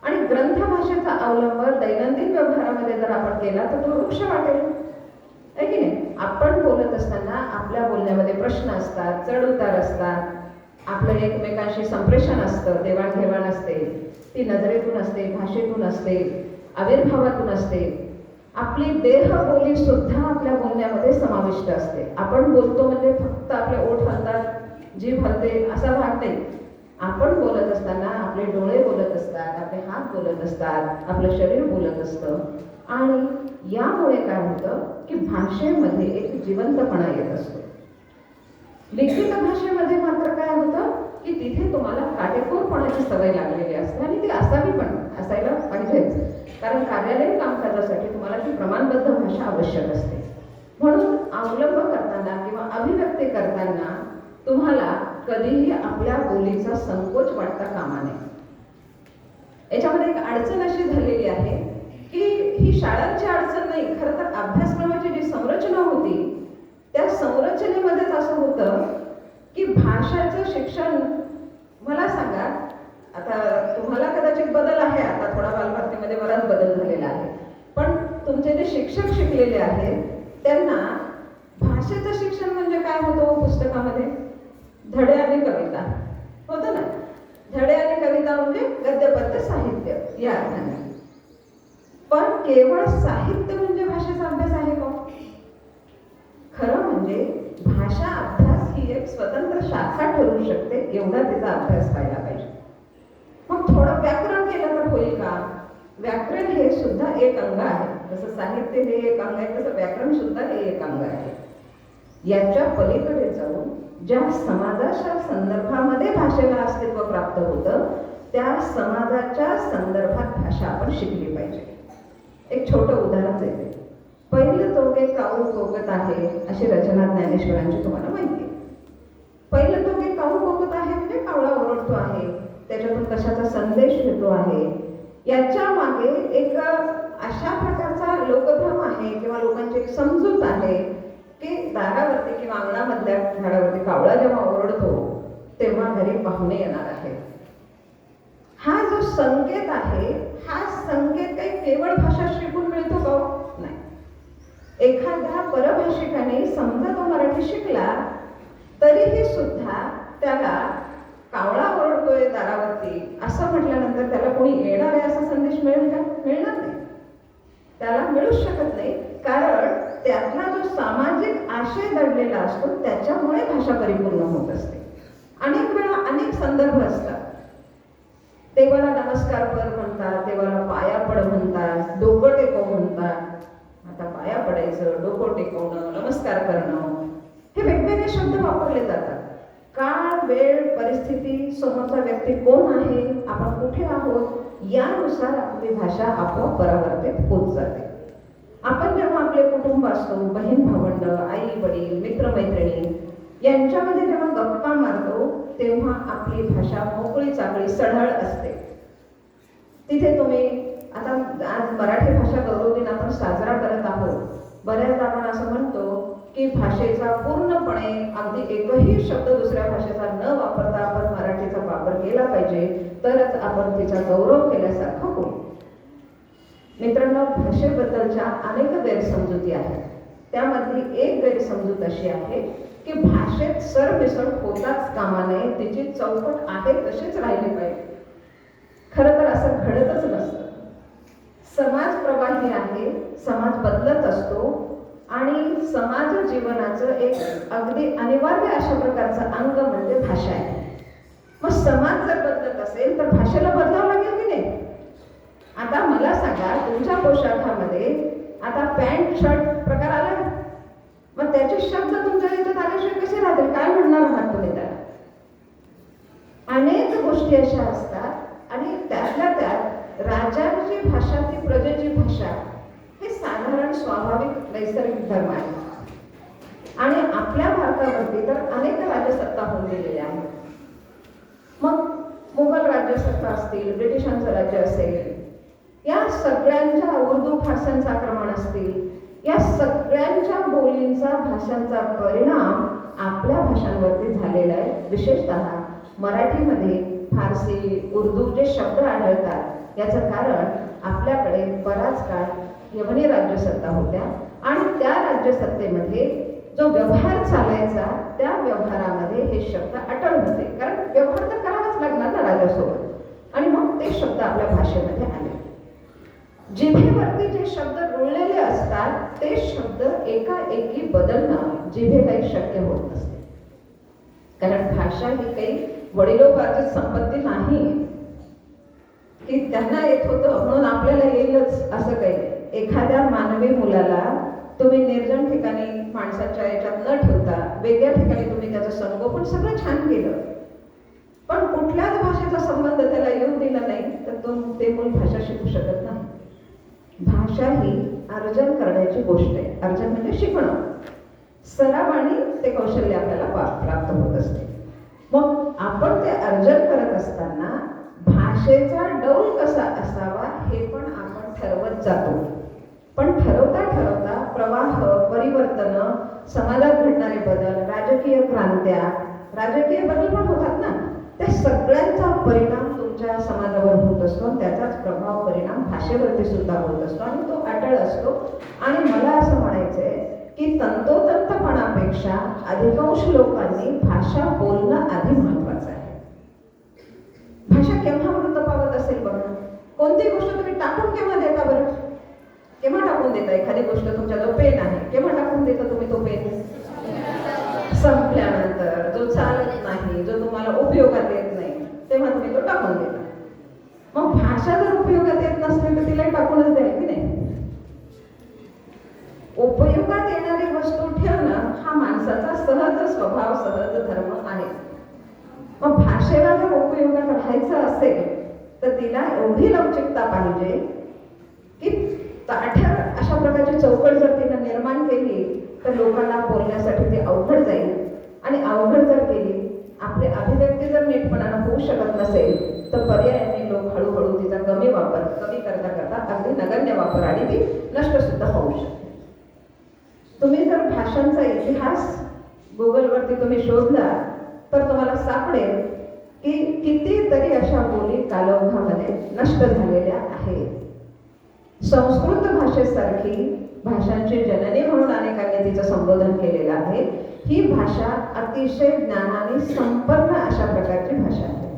आणि ग्रंथभाषेचा अवलंब दैनंदिन व्यवहारामध्ये जर आपण केला तर तो वृक्ष वाटेल, आहे की नाही? आपण बोलत असताना आपल्या बोलण्यामध्ये प्रश्न असतात, चढ उतार असतात, आपलं एकमेकांशी संप्रेषण असतं, देवाणघेवाण असते, ती नजरेतून असते, भाषेतून असते, आविर्भावातून असते. आपली देहबोली सुद्धा आपल्या बोलण्यामध्ये समाविष्ट असते. आपण बोलतो म्हणजे फक्त आपले ओठ हलतात, जीभ हलते असा भाग नाही. आपण बोलत असताना आपले डोळे बोलत असतात, आपले हात बोलत असतात, आपलं शरीर बोलत असतं आणि यामुळे काय होतं की भाषेमध्ये एक जिवंतपणा येत असतो. लिखित भाषेमध्ये मात्र काय होतं की तिथे तुम्हाला काटेकोरपणाची सवय लागलेली असते आणि ती असावी पण, असायला पाहिजेच. कारण कार्यालयीन कामकाजासाठी तुम्हाला ती प्रमाणबद्ध भाषा आवश्यक असते. म्हणून अवलंब करताना किंवा अभिव्यक्ती करताना तुम्हाला कधीही आपल्या बोलीचा संकोच वाटता कामा नये. याच्यामध्ये एक अडचण अशी झालेली आहे की ही शाळांची अडचण नाही, खरं तर अभ्यासक्रमाची जी संरचना होती त्या संरचनेमध्येच असं होतं की भाषाचं शिक्षण, मला सांगा, आता तुम्हाला कदाचित बदल आहे, आता थोडा बालभारतीमध्ये बराच बदल झालेला आहे, पण तुमचे जे शिक्षक शिकलेले आहेत त्यांना भाषेचं शिक्षण म्हणजे काय होतं पुस्तकामध्ये? धडे आणि कविता होतं ना. धडे आणि कविता म्हणजे गद्यपद्य साहित्य या अर्थाने. पण केवळ साहित्य म्हणजे भाषेचा अभ्यास आहे का? खरं म्हणजे भाषा अभ्यास ही एक स्वतंत्र शाखा ठरू शकते, एवढा तिचा अभ्यास व्हायला पाहिजे. मग थोडं व्याकरण केलं तर होईल का? व्याकरण हे सुद्धा एक अंग आहे. जसं साहित्य हे एक अंग आहे तसं व्याकरण सुद्धा हे एक अंग आहे. याच्या पलीकडे जाऊन ज्या समाजाच्या संदर्भामध्ये भाषेला अस्तित्व प्राप्त होतं त्या समाजाच्या संदर्भात भाषा आपण शिकली पाहिजे. एक छोटं उदाहरण देते. पहिलं तोगे काऊ कोकत आहे अशी रचना ज्ञानेश्वरांची तुम्हाला माहिती आहे. पहिलं तोगे काऊ कोकत आहे म्हणजे कावळा ओरडतो आहे, त्याच्यातून कशाचा संदेश घेतो आहे, याच्या मागे एक अशा प्रकारचा लोकभ्रम आहे किंवा लोकांची एक समजूत आहे की दारावरती किंवा अंगणामधल्या झाडावरती कावळा जेव्हा ओरडतो तेव्हा घरी पाहुणे येणार आहेत. हा जो संकेत आहे, हा संकेत काही केवळ भाषा शिकून मिळतो का? नाही. एखाद्या परभाषिकाने समजा तो मराठी शिकला तरीही सुद्धा त्याला कावळा ओरडतोय दारावरती असं म्हटल्यानंतर त्याला कोणी येणार आहे असा संदेश मिळेल का? मिळणार नाही. त्याला मिळूच शकत नाही, कारण त्यातला जो सामाजिक आशय दडलेला असतो त्याच्यामुळे भाषा परिपूर्ण होत असते. अनेक वेळा अनेक संदर्भ असतात. देवाला नमस्कार कर म्हणतात, देवाला पाया पड म्हणतात, डोकं टेकव म्हणतात. आता पाया पडायचं, डोकं टेकवणं, नमस्कार करणं हे वेगवेगळे शब्द वापरले जातात. काळ वेळ, परिस्थिती, समोरचा व्यक्ती कोण आहे, आपण कुठे आहोत, यानुसार आपली भाषा आपोआप परावर्तित होत जाते. आपण जेव्हा आपले कुटुंब असतो, बहीण भावंड, आई वडील, मित्रमैत्रिणी यांच्यामध्ये जेव्हा गप्पा मारतो तेव्हा आपली भाषा मोकळी चाकळी सढळ असते. तिथे तुम्ही आता आज मराठी भाषा गौरव दिन आपण साजरा करत आहोत. बऱ्याचदा आपण असं म्हणतो की भाषेचा पूर्णपणे अगदी एकही शब्द दुसऱ्या भाषेचा न वापरता आपण मराठीचा वापर केला पाहिजे, तरच आपण तिचा गौरव केल्यासारखं होईल. मित्रांनो, भाषेबद्दलच्या अनेक गैरसमजुती आहेत. त्यामधली एक गैरसमजूत अशी आहे की भाषेत सरमिसळ होताच कामा नये, तिची चौकट आहे तशीच राहिली पाहिजे. खरं तर असं घडतच नसतं. समाज प्रवाही आहे, समाज बदलत असतो आणि समाज जीवनाचं एक अगदी अनिवार्य अशा प्रकारचं अंग म्हणजे भाषा आहे. मग समाज जर बदलत असेल तर भाषेला बदलावं लागेल की नाही? आता मला सांगा, तुमच्या पोशाखामध्ये आता पॅन्ट शर्ट प्रकार आला, मग त्याचे शब्द तुमच्या याच्यात आल्याशिवाय कसे राहतील? काय म्हणणार आहात तुम्ही त्याला? अनेक गोष्टी अशा असतात आणि त्यातल्या त्यात राजांची भाषा ती प्रजेची भाषा हे साधारण स्वाभाविक नैसर्गिक धर्म आहे. आणि आपल्या भारतामध्ये तर अनेक राज्यसत्ता होऊन गेलेल्या आहेत. मग मुघल राज्यसत्ता असतील, ब्रिटिशांचं राज्य असेल, या सगळ्यांच्या उर्दू भाषांचं आक्रमण असतील, या सगळ्यांच्या बोलींचा भाषांचा परिणाम आपल्या भाषांवरती झालेला आहे. विशेषतः मराठीमध्ये फारसी, उर्दू जे शब्द आढळतात याचं कारण आपल्याकडे बराच काळ यवनी राज्यसत्ता होत्या आणि त्या राज्यसत्तेमध्ये जो व्यवहार चालायचा त्या व्यवहारामध्ये हे शब्द अटळ होते. कारण व्यवहार तर करावाच लागणार ना राजासोबत, आणि मग ते शब्द आपल्या भाषेमध्ये आले. जिभेवरती जे शब्द रुळलेले असतात ते शब्द एकाएकी बदलणं जिभेला शक्य होत नसते. कारण भाषा ही काही वडिलोपार्जित संपत्ती नाही की त्यांना येत होतं म्हणून आपल्याला येईलच असं काही. एखाद्या मानवी मुलाला तुम्ही निर्जन ठिकाणी माणसाच्या याच्यात न ठेवता वेगळ्या ठिकाणी तुम्ही त्याचं संगोपन सगळं छान केलं, पण कुठल्याच भाषेचा संबंध त्याला येऊन दिला नाही तर ते मूल भाषा शिकू शकत नाही. भाषा ही अर्जन करण्याची गोष्ट आहे. अर्जन म्हणजे शिकणं. सरावाने ते कौशल्य आपल्याला प्राप्त होत असते. मग आपण ते अर्जन करत असताना भाषेचा डौल कसा असावा हे पण आपण ठरवत जातो. पण ठरवता ठरवता प्रवाह, परिवर्तन, समाजात घडणारे बदल, राजकीय क्रांत्या, राजकीय बदल पण होतात ना, त्या सगळ्यांचा परिणाम तुमच्या समाजावर होत असतो. त्याचाच प्रभाव, परिणाम भाषेवरती सुद्धा होत असतो आणि तो अटळ असतो. आणि मला असं म्हणायचंय की तंतोतंतपणापेक्षा अधिकांश लोकांनी भाषा बोलणं आधी महत्वाचं आहे. भाषा केव्हा मृत पावत असेल बघा. कोणती गोष्ट तुम्ही टाकून केव्हा देता बरं? केव्हा टाकून देता एखादी गोष्ट? तुमच्याजवळ पेन आहे, केव्हा टाकून देता तुम्ही तो पेन? संपल्यानंतर. जो चालत नाही, जो तुम्हाला उपयोगात येत नाही, तेव्हा तुम्ही तो टाकून देता. मग भाषा जर उपयोगात येत नसली तर तिला टाकूनच द्याल की नाही? उपयोगात येणारी वस्तू ठेवणं हा माणसाचा सहज स्वभाव, सहज धर्म आहे. मग भाषेला जर उपयोगात राहायचं असेल तर तिला एवढी लवचिकता पाहिजे की ताठर अशा प्रकारची चौकट जर तिला निर्माण केली तर लोकांना बोलण्यासाठी ती अवघड जाईल. आणि अवघड जर केली, आपली अभिव्यक्ती जर नीटपणानं होऊ शकत नसेल तर पर्यायाने लोक हळूहळू तिचा कमी करता करता अगदी नगण्य वापर आणि ती नष्ट सुद्धा होऊ शकते. तुम्ही जर भाषांचा इतिहास गुगलवरती तुम्ही शोधला तर तुम्हाला सापडेल की कितीतरी अशा बोली कालौघामध्ये नष्ट झालेल्या आहेत. संस्कृत भाषेसारखी भाषांची जननी म्हणून अनेकांनी तिचं संबोधन केलेलं आहे. ही भाषा अतिशय ज्ञानाने संपन्न अशा प्रकारची भाषा आहे.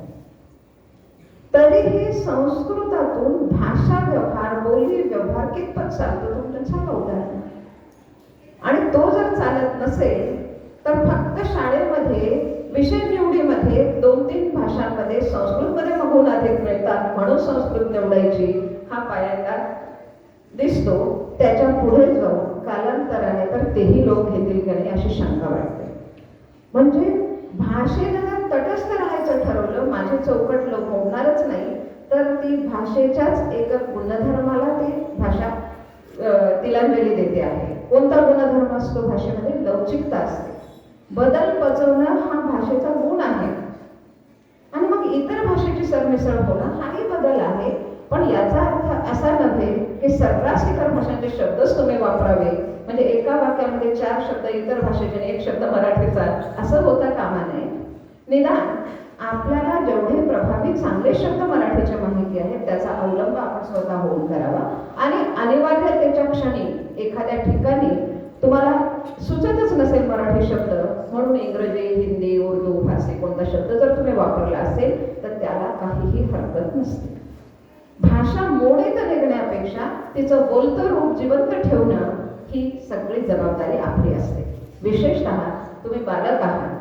तरीही संस्कृतातून भाषा व्यवहार, बोली व्यवहार कितपत चालतो तुमचं सांगा उदाहरण. आणि तो जर चालत नसेल तर फक्त शाळेमध्ये विषय निवडीमध्ये 2-3 भाषांमध्ये संस्कृतमध्ये गुण अधिक मिळतात म्हणून संस्कृत निवडायची हा पायंडा दिसतो. त्याच्या पुढे जाऊन कालांतराने तर तेही लोक घेतील की नाही अशी शंका वाटते. म्हणजे भाषेला जर तटस्थ राहायचं ठरवलं, माझी चौकट मोडणारच नाही, तर ती भाषेच्याच एक गुणधर्माला ती भाषा तिलांजली देते आहे. कोणता गुणधर्म असतो भाषेमध्ये? लवचिकता असते. बदल पचवणं हा भाषेचा गुण आहे. आणि मग इतर भाषेची सरमिसळ होणं हाही बदल आहे. पण याचा अर्थ असा नव्हे की सर्रास इतर भाषांचे शब्दच तुम्ही वापरावे, म्हणजे एका वाक्यामध्ये 4 शब्द इतर भाषेचे आणि 1 शब्द मराठीचा, असं होता कामा नये. निदान आपल्याला जेवढे प्रभावी चांगले शब्द मराठीच्या माहिती आहेत त्याचा अवलंब आपण स्वतः होऊन करावा. आणि अनिवार्यतेच्या क्षणी एखाद्या ठिकाणी तुम्हाला सुचतच नसेल मराठी शब्द, म्हणून इंग्रजी, हिंदी, उर्दू, फारसी कोणता शब्द जर तुम्ही वापरला असेल तर त्याला काहीही हरकत नसते. भाषा मोडीत निघण्यापेक्षा तिचं बोलतं रूप जिवंत ठेवणं ही सगळी जबाबदारी आपली असते. विशेषतः तुम्ही बालक आहात.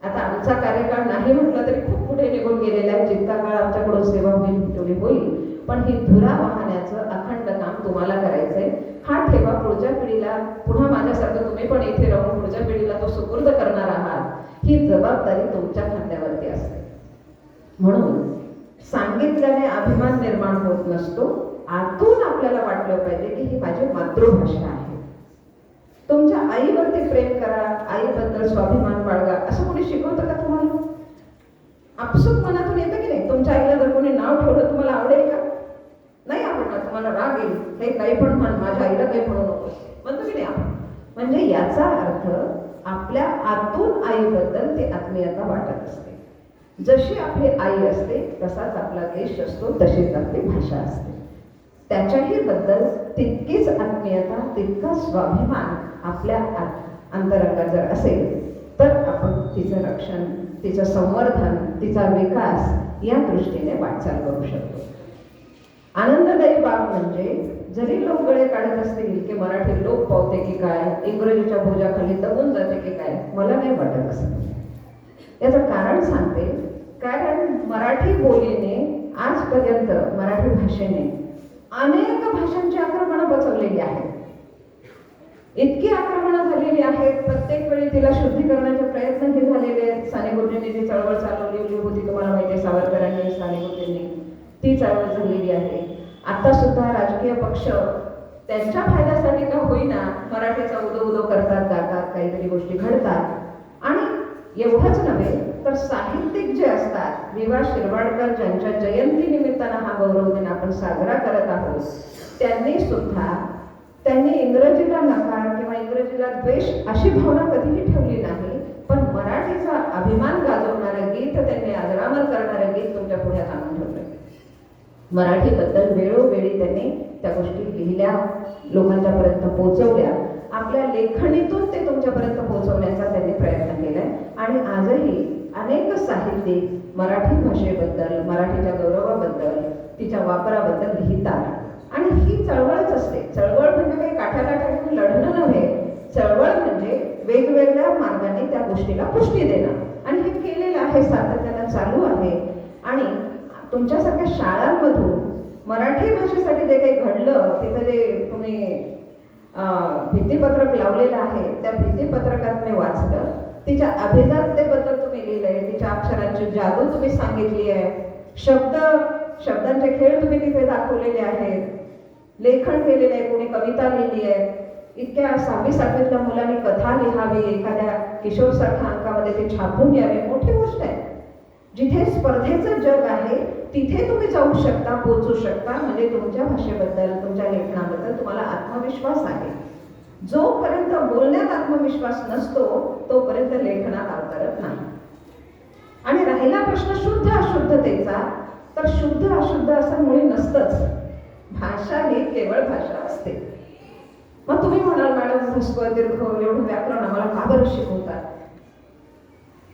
आता आमचा कार्यकाळ नाही म्हटलं तरी खूप पुढे निघून गेलेला आहे. जितका काळ आमच्याकडून सेवा होईल तेवढी होईल, पण ही धुरा वाहण्याचं अखंड काम तुम्हाला करायचंय. हा ठेवा पुढच्या पिढीला, पुन्हा माझ्यासारखं तुम्ही पण इथे राहून पुढच्या पिढीला तो सुपूर्द करणार आहात. ही जबाबदारी तुमच्या खांद्यावरती असते. म्हणून सांगितल्याने अभिमान निर्माण होत नसतो. आतून आपल्याला वाटलं पाहिजे की ही माझी मातृभाषा आहे. तुमच्या आईवरती प्रेम करा, आईबद्दल स्वाभिमान बाळगा, असं कोणी शिकवतं का तुम्हाला? आपसूक मनातून येतं की नाही? तुमच्या आईला जर कोणी नाव ठेवलं तुम्हाला आवडेल का? नाही आवडणार, तुम्हाला राग येईल. हे काही पण म्हण, माझ्या आईला काही म्हणू नको म्हणतो की नाही आपण. म्हणजे याचा अर्थ आपल्या आतून आईबद्दल ती आत्मीयता वाटत असते. जशी आपली आई असते तसाच आपला देश असतो, तशीच आपली भाषा असते. त्याच्याही बद्दल तितकीच आत्मीयता, तितका स्वाभिमान आपल्या अंतरंगात जर असेल तर आपण तिचं रक्षण, तिचं संवर्धन, तिचा विकास या दृष्टीने वाटचाल करू शकतो. आनंददायी बाब म्हणजे जरी लोक गळे काढत असतील की मराठी लोक पावते की काय, इंग्रजीच्या बोजाखाली दबून जाते की काय, मला नाही वाटत असं. याचं कारण सांगते. कारण मराठी बोलीने आजपर्यंत, मराठी भाषेने अनेक भाषांची आक्रमणं बसवलेली आहेत. इतकी आक्रमणं झालेली आहेत, प्रत्येक वेळी तिला शुद्धी करण्याचे प्रयत्न हे झालेले आहेत. साने गुरुजींनी जी चळवळ चालवली होती तुम्हाला माहिती आहे, सावरकरांनी, साने गुरुजींनी ती चळवळ झालेली आहे. आता सुद्धा राजकीय पक्ष त्यांच्या फायद्यासाठी का होईना मराठीचा उदो उदो करतात, गातात, काहीतरी गोष्टी घडतात. आणि एवढंच नव्हे तर साहित्यिक जे असतात, वि.वा. शिरवाडकर ज्यांच्या जयंती निमित्तानं हा गौरव दिन आपण साजरा करत आहोत, त्यांनी इंग्रजीला नकार किंवा इंग्रजीला द्वेष अशी भावना कधीही ठेवली नाही. पण मराठीचा अभिमान गाजवणारं गीत, त्यांनी अजरामर करणारं गीत तुमच्या पुढे आणून ठेवलं. मराठीबद्दल वेळोवेळी त्यांनी त्या गोष्टी लिहिल्या, लोकांच्यापर्यंत पोहोचवल्या. आपल्या लेखणीतून ते तुमच्यापर्यंत पोहोचवण्याचा त्यांनी प्रयत्न केलाय. आणि आजही अनेक साहित्यिक मराठी भाषेबद्दल, मराठीच्या गौरवाबद्दल, तिच्या वापराबद्दल लिहितात. आणि ही चळवळच असते. चळवळ म्हणजे काही काठाकाठातून लढणं नव्हे. चळवळ म्हणजे वेगवेगळ्या मार्गाने त्या गोष्टीला पुष्टी देणं. आणि हे केलेलं आहे, सातत्यानं चालू आहे. आणि तुमच्यासारख्या शाळांमधून मराठी भाषेसाठी जे काही घडलं, तिथं जे तुम्ही भित्तीपत्रक लावलेलं आहे, त्या भित्तीपत्रकात मी वाचलं. तिच्या अभिजाततेबद्दल तुम्ही लिहिलंय, तिच्या अक्षरांची जादू तुम्ही सांगितली आहे, शब्दांचे खेळ तुम्ही तिथे दाखवलेले आहेत, लेखन केलेले आहे, कोणी कविता लिहिली आहे. इतक्या 6वी-7वीतल्या मुलांनी कथा लिहावी, एखाद्या किशोरसारख्या अंकामध्ये ते छापून यावे, मोठी गोष्ट आहे. जिथे स्पर्धेचं जग आहे तिथे तुम्ही जाऊ शकता, पोहोचू शकता. म्हणजे तुमच्या भाषेबद्दल, तुमच्या लेखनाबद्दल तुम्हाला आत्मविश्वास आहे. जोपर्यंत बोलण्यात आत्मविश्वास नसतो तोपर्यंत लेखनात अवतरत नाही. आणि राहिला प्रश्न शुद्ध अशुद्धतेचा, तर शुद्ध अशुद्ध असं मुळी नसतंच. भाषा ही केवळ भाषा असते. मग तुम्ही म्हणाल, मॅडम ह्रस्व दीर्घ एवढं व्याकरण आम्हाला का बरं शिकवतात?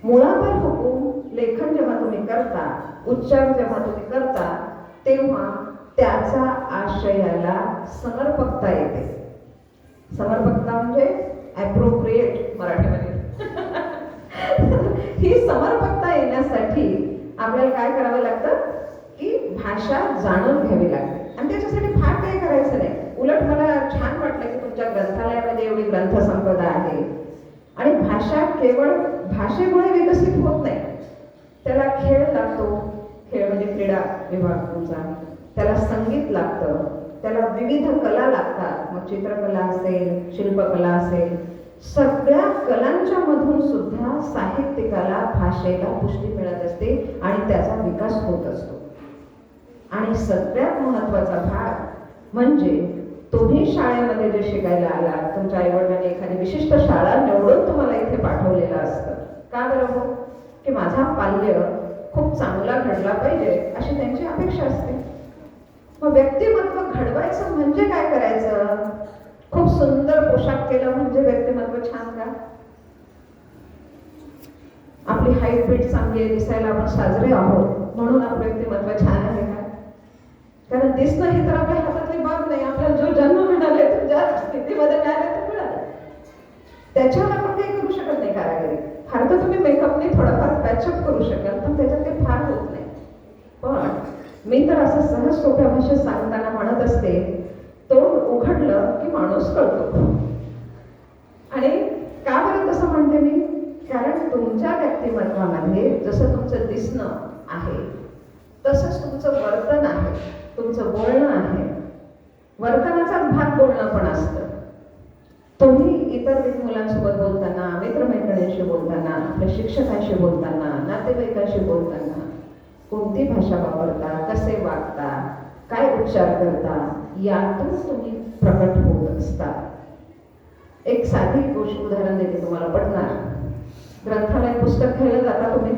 मुळावर हुकूम लेखन जेव्हा तुम्ही करता, उच्चार जेव्हा तुम्ही करता, तेव्हा त्याचा आशयाला समर्पकता येते. समर्पकता म्हणजे ॲप्रोप्रिएट मराठीमध्ये. ही समर्पकता येण्यासाठी आपल्याला काय करावं लागतं की भाषा जाणून घ्यावी लागते. आणि त्याच्यासाठी फार काही करायचं नाही. उलट मला छान वाटलं की तुमच्या ग्रंथालयामध्ये एवढी ग्रंथसंपदा आहे. आणि भाषा केवळ भाषेमुळे विकसित होत नाही, त्याला खेळ लागतो, खेळ म्हणजे क्रीडा विभाग तुमचा, त्याला संगीत लागतं, त्याला विविध कला लागतात, मग चित्रकला असेल, शिल्पकला असेल, सगळ्या कलांच्या मधून सुद्धा साहित्यिकाला, भाषेला पुष्टी मिळत असते आणि त्याचा विकास होत असतो. आणि सगळ्यात महत्त्वाचा भाग म्हणजे तुम्ही शाळेमध्ये जे शिकायला आलात, तुमच्या आईवडिलांनी एखादी विशिष्ट शाळा निवडून तुम्हाला इथे पाठवलेलं असतं. का बरं हो? की माझा पाल्य खूप चांगला घडला पाहिजे अशी त्यांची अपेक्षा असते. मग व्यक्तिमत्व घडवायचं म्हणजे काय करायचं? खूप सुंदर पोशाख केला म्हणजे व्यक्तिमत्व छान का? आपली हाईट बीट चांगली आहे, दिसायला आपण साजरे आहोत म्हणून आपलं व्यक्तिमत्व छान आहे का? कारण दिसणं हे तर आपल्या हातातली बाब नाही. आपल्याला जो जन्म मिळालाय तो ज्या स्थितीमध्ये मिळालाय तो मिळाला, त्याच्यावर आपण काही करू शकत नाही. कारागिरी फार तर तुम्ही मेकअपने थोडाफार पॅचअप करू शकाल, पण त्याच्यात काही फार होत नाही. पण मी तर असं सहज सोप्या भाषेत सांगताना म्हणत असते, तोंड उघडलं की माणूस कळतो. आणि का बरं तसं म्हणते मी? कारण तुमच्या व्यक्तिमत्वामध्ये जसं तुमचं दिसणं आहे तसंच तुमचं वर्तन आहे, तुमचं बोलणं आहे. वर्तनाचाच भाग बोलणं पण असतं. तुम्ही इतर मुलांसोबत बोलताना, मित्रमैत्रिणींशी बोलताना, आपल्या शिक्षकांशी बोलताना, नातेवाईकांशी बोलताना कोणती भाषा वापरता, कसे वागता, काय उच्चार करता, यातून तुम्ही प्रकट होत असता. एक साधी गोष्ट उदाहरण देते, तुम्हाला पटणार. ग्रंथालय पुस्तक घ्यायला जाता तुम्ही.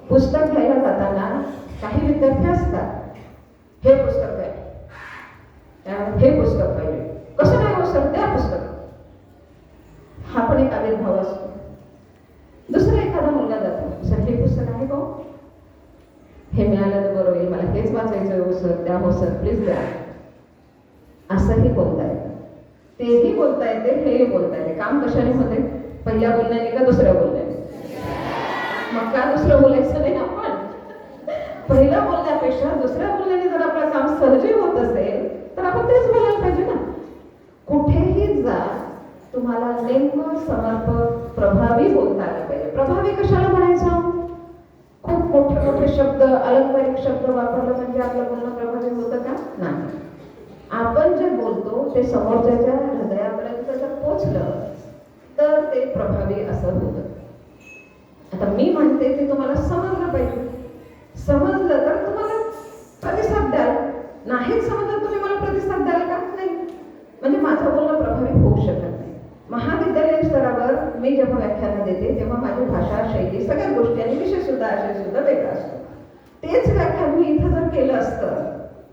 पुस्तक घ्यायला जाताना काही विद्यार्थी असतात, हे पुस्तक आहे, हे पुस्तक पाहिजे. कसं नाही हो सर, द्या पुस्तक. हा पण एक आविर्भाव असतो. दुसरा एखादा मुलगा जातो, सर हे पुस्तक आहे हो, हे मिळालं तर बरं होईल, मला हेच वाचायचं हो सर, द्या हो सर, प्लीज द्या. असंही बोलता येतं, तेही बोलता येते, हेही बोलता येते. काम कशाने होते? पहिल्या बोलण्याने का दुसऱ्या बोलण्याने? मग का दुसरं बोलायचं नाही आपण? पहिलं बोलण्यापेक्षा दुसऱ्या बोलण्याने जर आपलं काम सहजी होत असेल तर आपण तेच बोलायला पाहिजे ना. कुठेही जा, तुम्हाला नेमकं, समर्पक, प्रभावी बोलता आलं पाहिजे. प्रभावी कशाला म्हणायचं? खूप मोठे मोठे शब्द, अलंकारिक शब्द वापरलं म्हणजे आपलं बोलणं प्रभावी होतं का? नाही. आपण जे बोलतो ते समोरच्याच्या हृदयापर्यंत जर पोचलं तर ते प्रभावी असं होतं. आता मी म्हणते ते तुम्हाला समजलं पाहिजे. समजलं तर तुम्हाला प्रतिसाद द्याल, नाहीच समजलं तुम्ही मला प्रतिसाद द्याल का? नाही. म्हणजे माझं बोलणं प्रभावी होऊ शकत नाही. महाविद्यालयीन स्तरावर मी जेव्हा व्याख्यानं देते तेव्हा माझी भाषा, शैली, सगळ्या गोष्टी आणि विषय सुद्धा वेगळा असतो. तेच व्याख्यान मी इथं जर केलं असतं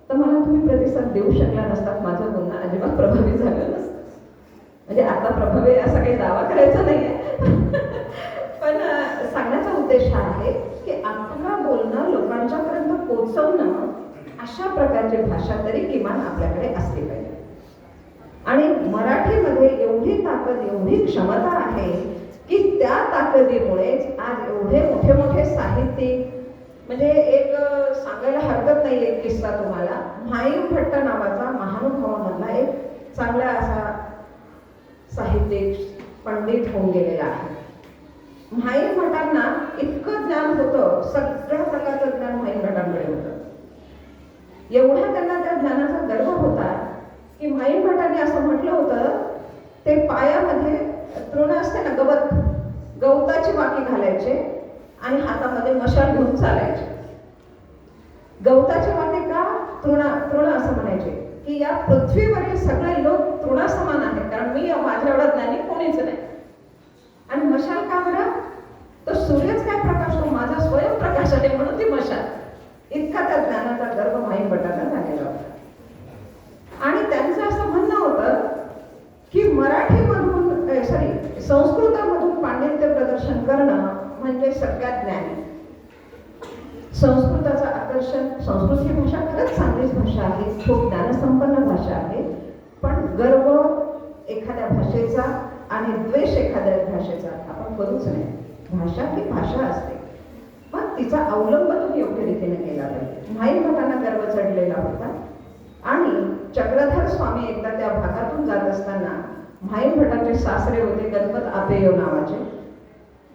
तर मला तुम्ही प्रतिसाद देऊ शकला नसतात, माझं बोलणं अजिबात प्रभावी झालं नसतं. म्हणजे आता प्रभावी असा काही दावा करायचा नाहीये पण सांगण्याचा उद्देश हा आहे की आपलं बोलणं लोकांच्यापर्यंत पोहोचवणं, अशा प्रकारची भाषा तरी किमान आपल्याकडे असली पाहिजे. आणि मराठीमध्ये एवढी ताकद, एवढी क्षमता आहे की त्या ताकदीमुळेच आज एवढे मोठे मोठे साहित्यिक, म्हणजे एक सांगायला हरकत नाही एक किस्सा तुम्हाला. म्हाईम भट्ट नावाचा महानुभावामधला एक चांगला असा साहित्यिक पंडित होऊन गेलेला आहे. म्हाईम भटांना इतकं ज्ञान होतं, सगळ्या प्रकारचं ज्ञान म्हाईम भटांकडे होतं. एवढा त्यांना त्या ज्ञानाचा गर्व होता की म्हाईम भटांनी असं म्हटलं होतं, ते पायामध्ये तृण असते ना, गवताची वाकी घालायचे आणि हातामध्ये मशाल घेऊन चालायचे. गवताची वाकी का? तृण असं म्हणायचे की या पृथ्वीवरील सगळे लोक तृणासमान आहेत, कारण मी माझ्या एवढा ज्ञानी कोणीच नाही. आणि मशाल का बरं? तो सूर्यच काय प्रकाशतो, माझा स्वयंप्रकाश आहे म्हणून ती मशाल. इतका त्या ज्ञानाचा गर्व म्हाईम भटांना झालेला होता. आणि त्यांचं असं म्हणणं होतं की संस्कृतामधून पांडित्य प्रदर्शन करणं म्हणजे सगळ्यात ज्ञानी. संस्कृताचं आकर्षण, संस्कृत ही भाषा खरंच चांगलीच भाषा आहे, खूप ज्ञानसंपन्न भाषा आहे, पण गर्व एखाद्या भाषेचा आणि द्वेष एखाद्या भाषेचा आपण करूच नाही. भाषा ही भाषा असते, पण तिचा अवलंब तुम्ही योग्य रीतीने केला पाहिजे. म्हाईम भटांना गर्व चढलेला होता. आणि चक्रधर स्वामी एकदा त्या भागातून जात असताना, म्हाईम भटांचे सासरे होते गणपत आपेयो नावाचे,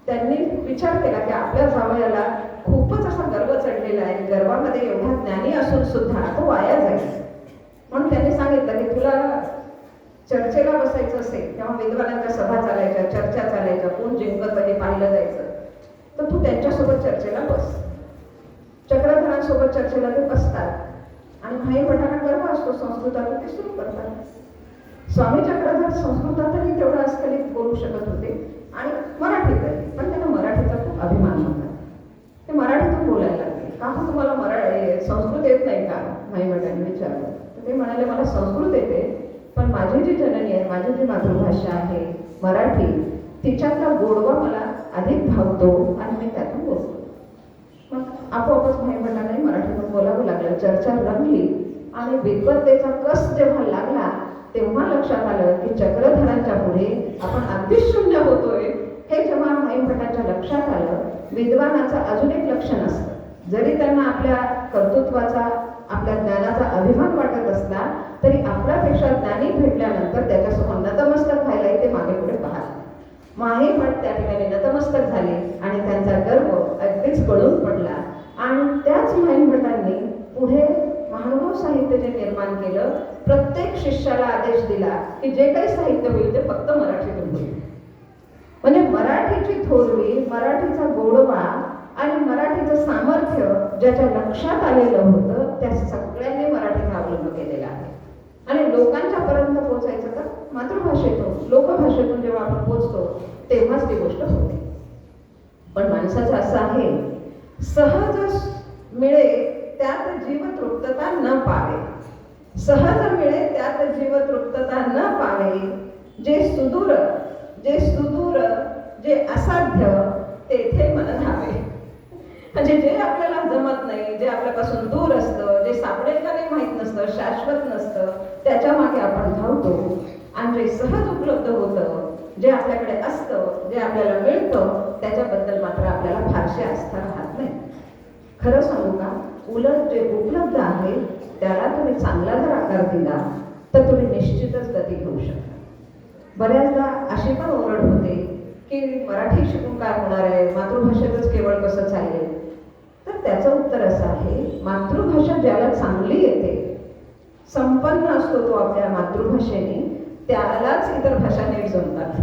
त्यांनी विचार केला की आपल्या जावयाला खूपच असा गर्व चढलेला आहे, गर्वामध्ये एवढा ज्ञानी असून सुद्धा तो वाया जाईल. म्हणून त्यांनी सांगितलं की तुला चर्चेला बसायचं असेल, तेव्हा विद्वानांच्या सभा चालायच्या, चर्चा चालायच्या, कोण जिंकत हे पाहिलं जायचं, तर तू त्यांच्यासोबत चर्चेला बस. चक्रधरांसोबत चर्चेला ते बसतात आणि भाई भटांना गर्व असतो संस्कृतातून ते सुरू करतात. स्वामी चक्रधर संस्कृतातही तेवढं अस्खलित बोलू शकत होते आणि मराठीतही, पण त्यांना मराठीचा खूप अभिमान होता. ते मराठीतून बोलायला लागले. का हो तुम्हाला संस्कृत येत नाही का? भाई भटांनी विचारलं. तर ते म्हणाले मला संस्कृत येते, पण माझी जी जननी आहे, माझी जी मातृभाषा आहे मराठी, तिच्यातला गोडवा मला अधिक भावतो आणि मी त्यातून बोलतो. मग आपोआपच भाई भटांनाही मराठीतून बोलावं लागलं. चर्चा रंगली आणि विद्वत्तेचा कस जेव्हा लागला तेव्हा लक्षात आलं की चक्रधरांच्या पुढे आपण अगदीच शून्य होतोय. हे जेव्हा भाई भटांच्या लक्षात आलं, विद्वानाचं अजून एक लक्षण असतं, जरी त्यांना आपल्या कर्तृत्वाचा, आपल्या ज्ञानाचा अभिमान वाटत असला तरी आपल्यापेक्षा ज्ञानी भेटल्यानंतर त्याच्यासमोर नतमस्तक व्हायला ते मागे पुढे पाहत. माहे भट त्या ठिकाणी नतमस्तक झाले आणि त्यांचा गर्व अगदीच गळून पडला. आणि त्याच माहीम भटांनी पुढे महानुभाव साहित्य जे निर्माण केलं, प्रत्येक शिष्याला आदेश दिला की जे काही साहित्य होईल ते फक्त मराठीतून होईल. म्हणजे मराठीची थोरवी, मराठीचा गोडवा आणि मराठीचं सामर्थ्य ज्याच्या लक्षात आलेलं होतं त्या सगळ्यांनी मराठीचा अवलंब केलेला आहे. आणि लोकांच्या पर्यंत पोहोचायचं तर मातृभाषेतून, लोकभाषेतून जेव्हा आपण पोहोचतो तेव्हाच ती गोष्ट होते. पण माणसाचं असं आहे, सहज मिळे त्यात जीव तृप्तता न पावे, सहज मिळे त्यात जीव तृप्तता न पावे, जे सुदूर जे असाध्य तेथे मन धावे. म्हणजे जे आपल्याला जमत नाही, जे आपल्यापासून दूर असतं, जे सापडेल का नाही माहीत नसतं, शाश्वत नसतं, त्याच्या मागे आपण धावतो. आणि जे सहज उपलब्ध होतं, जे आपल्याकडे असतं, जे आपल्याला मिळतं, त्याच्याबद्दल मात्र आपल्याला फारशी आस्था राहत नाही. खरं सांगू का, उलट जे उपलब्ध आहे त्याला तुम्ही चांगला जर आकार दिला तर तुम्ही निश्चितच गती घेऊ शकता. बऱ्याचदा अशी पण ओरड होते की मराठी शिकून काय होणार आहे, मातृभाषेतच केवळ कसं चालेल. तर त्याचं उत्तर असं आहे, मातृभाषा ज्याला चांगली येते, संपन्न असतो तो आपल्या मातृभाषेने, त्यालाच इतर भाषा नीट जमतात.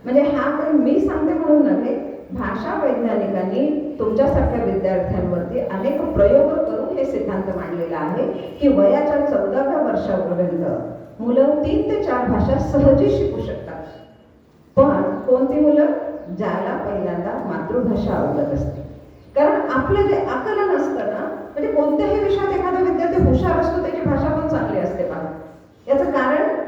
म्हणजे हा काही मी सांगते म्हणून नव्हे, भाषा वैज्ञानिकांनी तुमच्यासारख्या विद्यार्थ्यांवरती अनेक प्रयोग करून हे सिद्धांत मांडलेला आहे की वयाच्या 14व्या वर्षापर्यंत मुलं 3 ते 4 भाषा सहजी शिकू शकतात. पण कोणती मुलं? ज्याला पहिल्यांदा मातृभाषा आवडत असते. कारण आपलं जे आकलन असतं ना, म्हणजे कोणत्याही विषयात एखादा विद्यार्थी हुशार असतो, त्याची भाषा पण चांगली असते. पहा, याचं कारण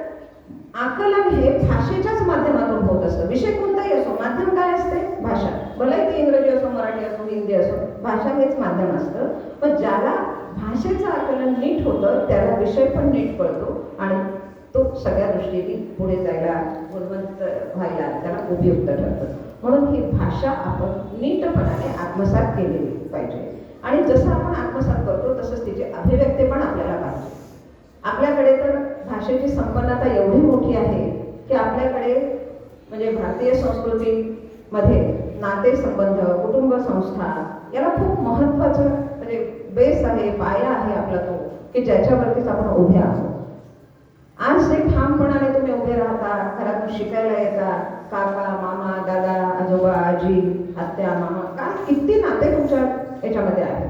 आकलन हे भाषेच्याच माध्यमातून होत असतं. विषय कोणताही असो, माध्यम काय असते? भाषा. भले ती इंग्रजी असो, मराठी असो, हिंदी असो, भाषा हेच माध्यम असतं. पण ज्याला भाषेचं आकलन नीट होतं त्याला विषय पण नीट कळतो आणि तो सगळ्या दृष्टीने पुढे जायला, गुणवंत व्हायला त्याला उपयुक्त ठरतं. म्हणून ही भाषा आपण नीटपणाने आत्मसात केली पाहिजे. आणि जसं आपण आत्मसात करतो तसंच तिची अभिव्यक्ती पण आपल्याला पाहिजे. आपल्याकडे तर भाषेची संपन्नता एवढी मोठी आहे की आपल्याकडे म्हणजे भारतीय संस्कृतीमध्ये नातेसंबंध, कुटुंब संस्था याला खूप महत्त्वाचं म्हणजे बेस आहे, पाया आहे आपला तो, की ज्याच्यावरतीच आपण उभे आहोत. आज ते ठामपणाने तुम्ही उभे राहता, घरातून शिकायला येता, काका, मामा, दादा, आजोबा, आजी, आत्या, मामा, काय किती नाते तुमच्या याच्यामध्ये आहेत.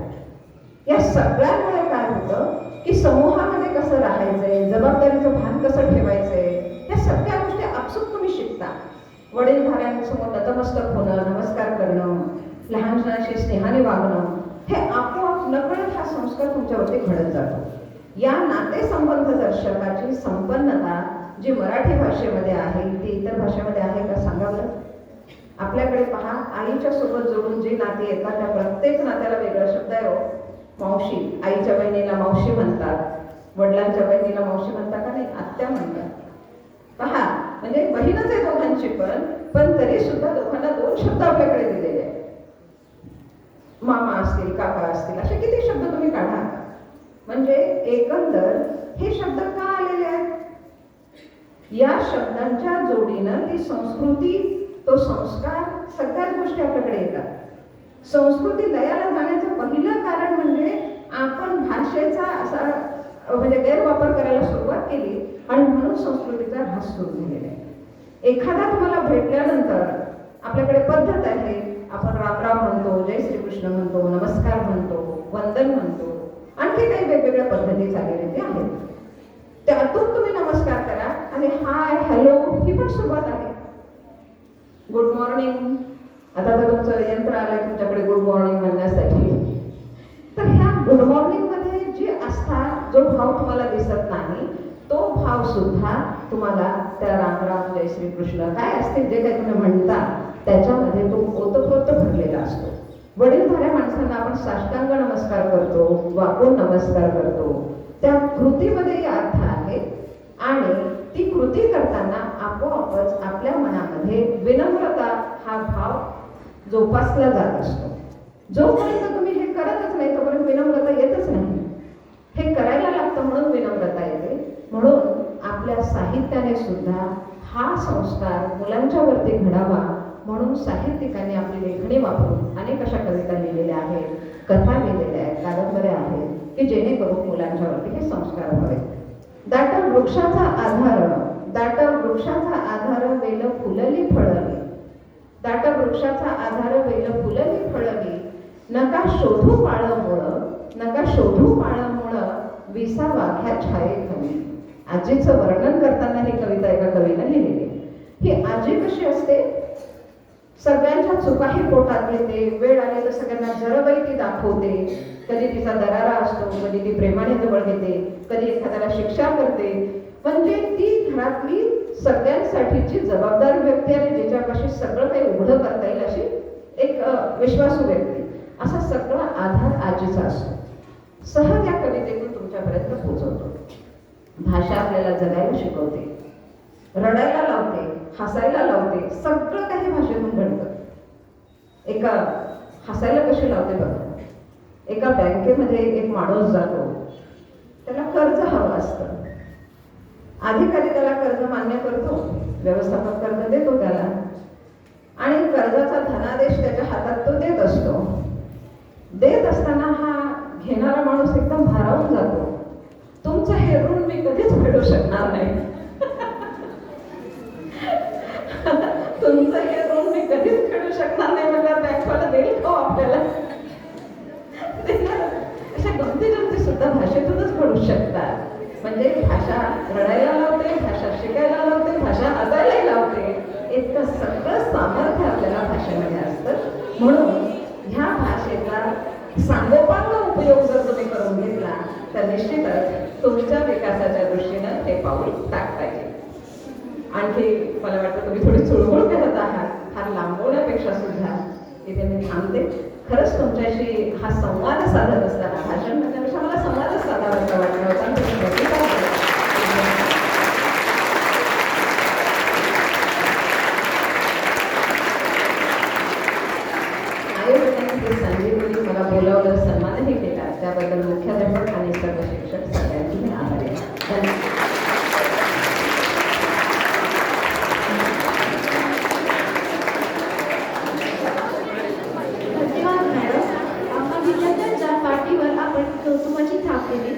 या सगळ्यांमुळे काय होतं की समूहामध्ये कसं राहायचंय, जबाबदारीचं भान कसं ठेवायचंय, या सगळ्या गोष्टी आपसूक तुम्ही शिकता. वडीलधाऱ्यांसमोर नतमस्तक होणं, नमस्कार करणं, लहानशनाशी स्नेहाने वागणं, हे आपोआप नकळत हा संस्कार तुमच्यावरती घडत जातो. या नातेसंबंध दर्शकाची संपन्नता जी मराठी भाषेमध्ये आहे ती इतर भाषेमध्ये आहे का सांगा बरं. आपल्याकडे पहा, आईच्या सोबत जोडून जी नाती येतात त्या प्रत्येक नात्याला वेगळा शब्द आहे. हो, मावशी, आईच्या बहिणीला मावशी म्हणतात, वडिलांच्या बहिणीला मावशी म्हणतात का नाही, आत्या म्हणतात. पहा, म्हणजे बहीणच आहे दोघांची पण तरी सुद्धा दोघांना 2 शब्द आपल्याकडे दिलेले आहेत. मामा असतील, काका असतील, असे किती शब्द तुम्ही काढा. म्हणजे एकंदर हे शब्द का आलेले आहेत? या शब्दांच्या जोडीनं ती संस्कृती तो संस्कार सगळ्याच गोष्टी आपल्याकडे येतात. संस्कृती लयाला जाण्याचं पहिलं कारण म्हणजे आपण भाषेचा असा म्हणजे गैरवापर करायला सुरुवात केली आणि म्हणून संस्कृतीचा ऱ्हास सुरू झालेला आहे. एखादा तुम्हाला भेटल्यानंतर आपल्याकडे पद्धत आहे, आपण रामराम म्हणतो, जय श्रीकृष्ण म्हणतो, नमस्कार म्हणतो, वंदन म्हणतो, आणखी काही वेगवेगळ्या पद्धती चालीरीती आहेत. त्यातून तुम्ही नमस्कार करा आणि हाय हॅलो ही पण सुरुवात आहे. गुड मॉर्निंग, आता तर तुमचं यंत्र आलंय तुमच्याकडे गुड मॉर्निंग म्हणण्यासाठी. तर ह्या गुड मॉर्निंग मध्ये जी आस्था, जो भाव तुम्हाला दिसत नाही, तो भाव सुद्धा तुम्हाला त्या रामराम जय श्रीकृष्ण काय असते जे काही तुम्ही म्हणता त्याच्यामध्ये तो ओतप्रोत भरलेला असतो. वडीलधाऱ्या माणसांना आपण साष्टांग नमस्कार करतो, वाकून नमस्कार करतो, त्या कृतीमध्ये अर्थ आहे आणि ती कृती करताना आपोआपच आपल्या मनामध्ये विनम्रता हा भाव जोपासला जात असतो. जोपर्यंत तुम्ही हे करतच नाही तोपर्यंत विनम्रता येतच नाही. हे करायला लागतं म्हणून विनम्रता येते. म्हणून आपल्या साहित्याने सुद्धा हा संस्कार मुलांच्या वरती घडावा म्हणून साहित्यिकांनी आपली लेखणी वापरून अनेक अशा कविता लिहिलेल्या आहेत, कथा लिहिलेल्या आहेत, कादंबऱ्या आहेत की जेणेकरून मुलांच्यावरती हे संस्कार व्हावे. दाट वृक्षाचा आधार, दाट वृक्षाचा आधार वेल फुलली फळली, दाट वृक्षाचा आधार वेल फुलली फळली, नका शोधू पाळ मुळ, नका शोधू पाळ मुळ, विसा वाघ्या छाये खवी. आजीचं वर्णन करताना ही कविता एका कवीनं लिहिलेली. ही आजी कशी असते, सगळ्यांच्या चुकाही पोटात घेते, वेळ आली तर सगळ्यांना जरबाई ती दाखवते. कधी तिचा दरारा असतो, कधी ती प्रेमाने जवळ घेते, कधी एखाद्याला शिक्षा करते. म्हणजे ती घरातली सगळ्यांसाठीची जबाबदार व्यक्ती आणि ज्याच्यापाशी सगळं काही उघडं करता येईल अशी एक विश्वासू व्यक्ती. असा सगळा आधार आजीचा असतो. सहज या कवितेतून तुमच्यापर्यंत पोहोचवतो. भाषा आपल्याला जगायला शिकवते, रडायला लावते, हसायला लावते, सगळं काही भाषेतून घडतं. एका हसायला कशी लावते बघा. एका बँकेमध्ये एक माणूस जातो, त्याला कर्ज हवं असतं. अधिकारी त्याला कर्ज मान्य करतो, व्यवस्थापक कर्ज देतो त्याला आणि कर्जाचा धनादेश त्याच्या हातात तो देत असतो. देत असताना हा घेणारा माणूस एकदम भारावून जातो. तुमचं हे ऋण मी कधीच फेडू शकणार नाही. तुमचं हे ऋण मी कधीच फेडू शकणार नाही म्हणजे बँकवाला देईल का आपल्याला. अशा गमती जमती सुद्धा भाषेतूनच घडू शकतात. म्हणजे भाषा रडायला लावते, भाषा शिकायला लावते, भाषा हसायलाही लावते. इतकं सगळं सामर्थ्य आपल्याला भाषेमध्ये असतं. म्हणून ह्या भाषेचा सांगोपांग उपयोग जर तुम्ही करून घेतला तर निश्चितच तुमच्या विकासाच्या दृष्टीनं हे पाऊल टाकता येईल. आणखी मला वाटतं तुम्ही थोडी चुळबुळ करत आहात. फार लांबवण्यापेक्षा सुद्धा इथे मी थांबते. खरंच तुमच्याशी हा संवाद साधत असताना, भाषण करण्यापेक्षा मला संवादच साधावाचा वाटला होता. आयोजकांनी संजीवनी मला बोलावलं, सन्मानही केला, त्याबद्दल मुख्याध्यापक आणि सर्व शिक्षक सगळ्यांची मी आभारी आहे. धन्यवाद. कौतुकाची थाप दिली.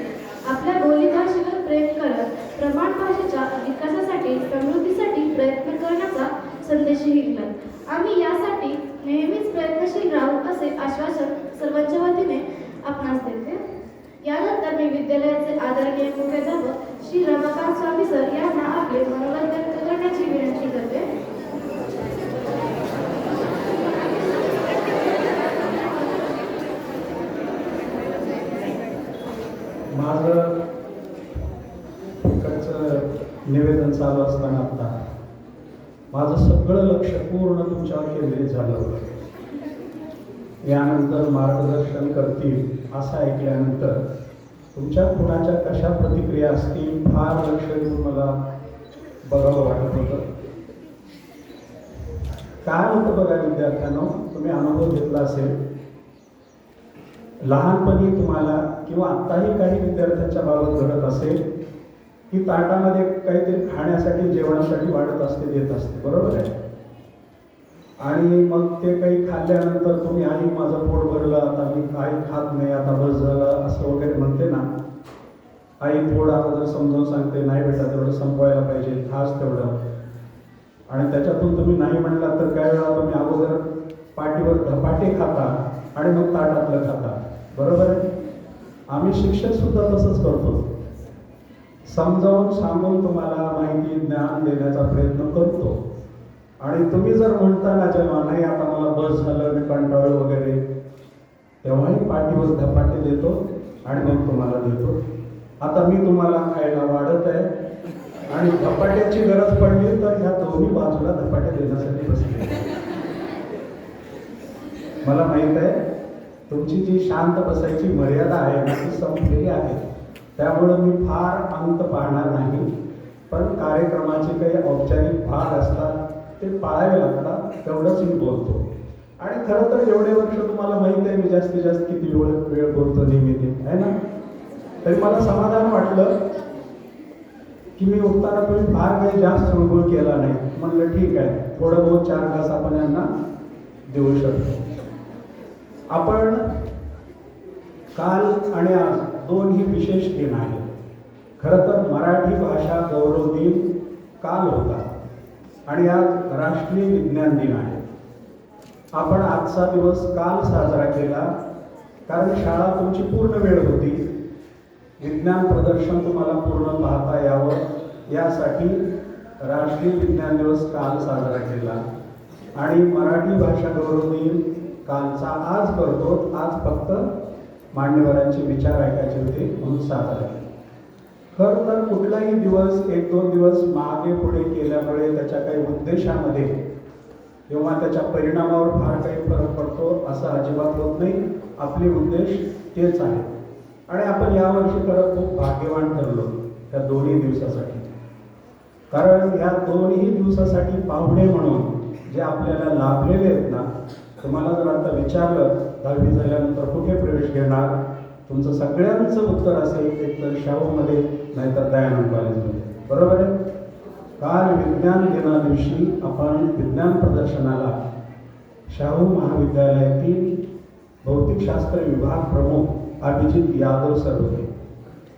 आपल्या बोलीभाषेवर प्रेम करत प्रमाण भाषेच्या विकासासाठी, समृद्धीसाठी प्रयत्न करण्याचा संदेशही दिला. आम्ही यासाठी नेहमीच प्रयत्नशील राहू असे आश्वासन सर्वांच्या वतीने आपणास देते. यानंतर मी विद्यालयाचे आदरणीय मुख्याध्यापक श्री रमाकांत स्वामी सर यांना आपले मनोगत व्यक्त करण्याची विनंती करते. माझं इकडचं निवेदन चालू असताना आता माझं सगळं लक्ष पूर्ण तुमच्यावर केंद्रित झालं होतं. यानंतर मार्गदर्शन करतील असं ऐकल्यानंतर तुमच्या कुणाच्या कशा प्रतिक्रिया असतील फार लक्ष देऊन मला बघावं वाटत होतं. काय होतं बघा विद्यार्थ्यांनो, तुम्ही अनुभव घेतला असेल. लहानपणी तुम्हाला किंवा आत्ताही काही विद्यार्थ्यांच्या बाबत घडत असेल की ताटामध्ये काहीतरी खाण्यासाठी, जेवणासाठी वाढत असते, देत असते, बरोबर आहे. आणि मग ते काही खाल्ल्यानंतर तुम्ही आई माझं पोट भरलं, आता मी काही खात नाही, आता बस झालं असं वगैरे म्हणते ना, आई थोडं अगोदर समजावून सांगते, नाही बेटा तेवढं संपवायला पाहिजे, खास तेवढं. आणि त्याच्यातून तुम्ही नाही म्हणला तर काही वेळा तुम्ही अगोदर पाठीवर धपाटे खाता आणि मग ताटातलं खाता. बरोबर आहे? आम्ही शिक्षक सुद्धा तसंच करतो. समजावून सांगून तुम्हाला माहिती ज्ञान देण्याचा प्रयत्न करतो. आणि तुम्ही जर म्हणता ना जेव्हा, नाही आता मला बस झालं, मी कंटाळलो वगैरे, तेव्हाही पाठीवर धपाटे देतो आणि मग तुम्हाला देतो. आता मी तुम्हाला खायला वाढत आहे आणि धपाट्याची गरज पडली तर ह्या दोन्ही बाजूला धपाटे देण्यासाठी बसले. मला माहित आहे तुमची जी शांत बसायची मर्यादा आहे ना ती संपलेली आहे. त्यामुळं मी फार अंत पाहणार नाही, पण कार्यक्रमाचे काही औपचारिक भाग असतात ते पाळावे लागतात, तेवढंच मी बोलतो. आणि खरं तर एवढे वर्ष तुम्हाला माहित आहे मी जास्तीत जास्त किती वेळ बोलतो नेहमी, आहे ना. तरी मला समाधान वाटलं की मी उठताना तुम्ही फार काही जास्त चुळबुळ केला नाही. म्हणलं ठीक आहे, थोडं बहुत 4 तास आपण यांना देऊ शकतो. आपण काल आणि आज दोन्ही विशेष दिन आहेत. खरं तर मराठी भाषा गौरव दिन काल होता आणि आज राष्ट्रीय विज्ञान दिन आहे. आपण आजचा दिवस काल साजरा केला कारण शाळा तुमची पूर्ण वेळ होती. विज्ञान प्रदर्शन तुम्हाला पूर्ण पाहता यावं यासाठी राष्ट्रीय विज्ञान दिवस काल साजरा केला आणि मराठी भाषा गौरव दिन कालचा आज करतो. आज फक्त मान्यवरांचे विचार ऐकायचे होते म्हणून साजरा केला. खरं तर कुठलाही दिवस 1-2 दिवस मागे पुढे केल्यामुळे त्याच्या काही उद्देशामध्ये किंवा त्याच्या परिणामावर फार काही फरक पडतो असं अजिबात होत नाही. आपले उद्देश तेच आहे आणि आपण यावर्षी खरं खूप भाग्यवान ठरलो त्या दोन्ही दिवसासाठी. कारण या दोन्ही दिवसासाठी पाहुणे म्हणून जे आपल्याला लाभलेले आहेत ना, तुम्हाला जर आता विचारलं 10वी झाल्यानंतर कुठे प्रवेश घेणार, तुमचं सगळ्यांचं उत्तर असेल एकतर शाहूमध्ये नाहीतर दयानंद कॉलेजमध्ये. बरोबर आहे? काल विज्ञान दिना दिवशी आपण विज्ञान प्रदर्शनाला शाहू महाविद्यालयातील भौतिकशास्त्र विभाग प्रमुख अभिजित यादव सर होते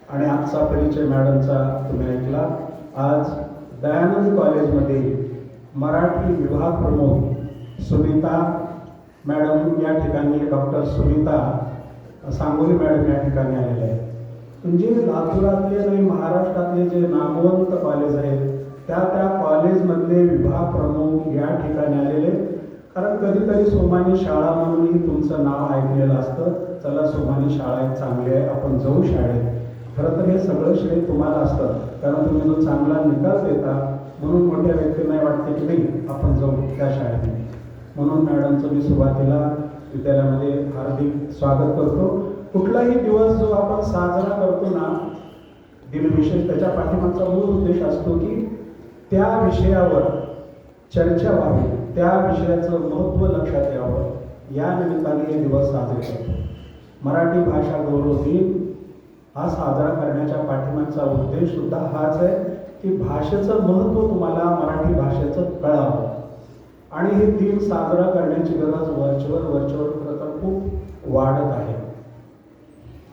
आणि आजचा परिचय मॅडमचा तुम्ही ऐकला. आज दयानंद कॉलेजमध्ये मराठी विभाग प्रमुख सुनीता मॅडम या ठिकाणी, डॉक्टर सुनीता सांगोली मॅडम या ठिकाणी आलेले आहेत. म्हणजे लातूरातले आणि महाराष्ट्रातले जे नामवंत कॉलेज आहेत त्या कॉलेजमधले विभाग प्रमुख या ठिकाणी आलेले. कारण कधीतरी सोमानी शाळा म्हणूनही तुमचं नाव ऐकलेलं असतं. चला सोमानी शाळा एक चांगली आहे, आपण जाऊ शाळेत. खरं तर हे सगळं श्रेय तुम्हाला असतं कारण तुम्ही जो चांगला निकाल देता म्हणून मोठ्या व्यक्तींना वाटते की नाही आपण जाऊ त्या शाळेत. म्हणून मॅडमचं मी सुरुवातीला विद्यालयामध्ये हार्दिक स्वागत करतो. कुठलाही दिवस जो आपण साजरा करतो ना दिनविशेष, त्याच्या पाठीमागचा मूळ उद्देश असतो की त्या विषयावर चर्चा व्हावी, त्या विषयाचं महत्त्व लक्षात यावं, या निमित्ताने हे दिवस साजरे करतो. मराठी भाषा गौरव दिन हा साजरा करण्याच्या पाठीमागचा उद्देश सुद्धा हाच आहे की भाषेचं महत्त्व तुम्हाला मराठी भाषेचं कळावं. आणि हे दिन साजरा करण्याची गरज वरचेवर खरं तर खूप वाढत आहे.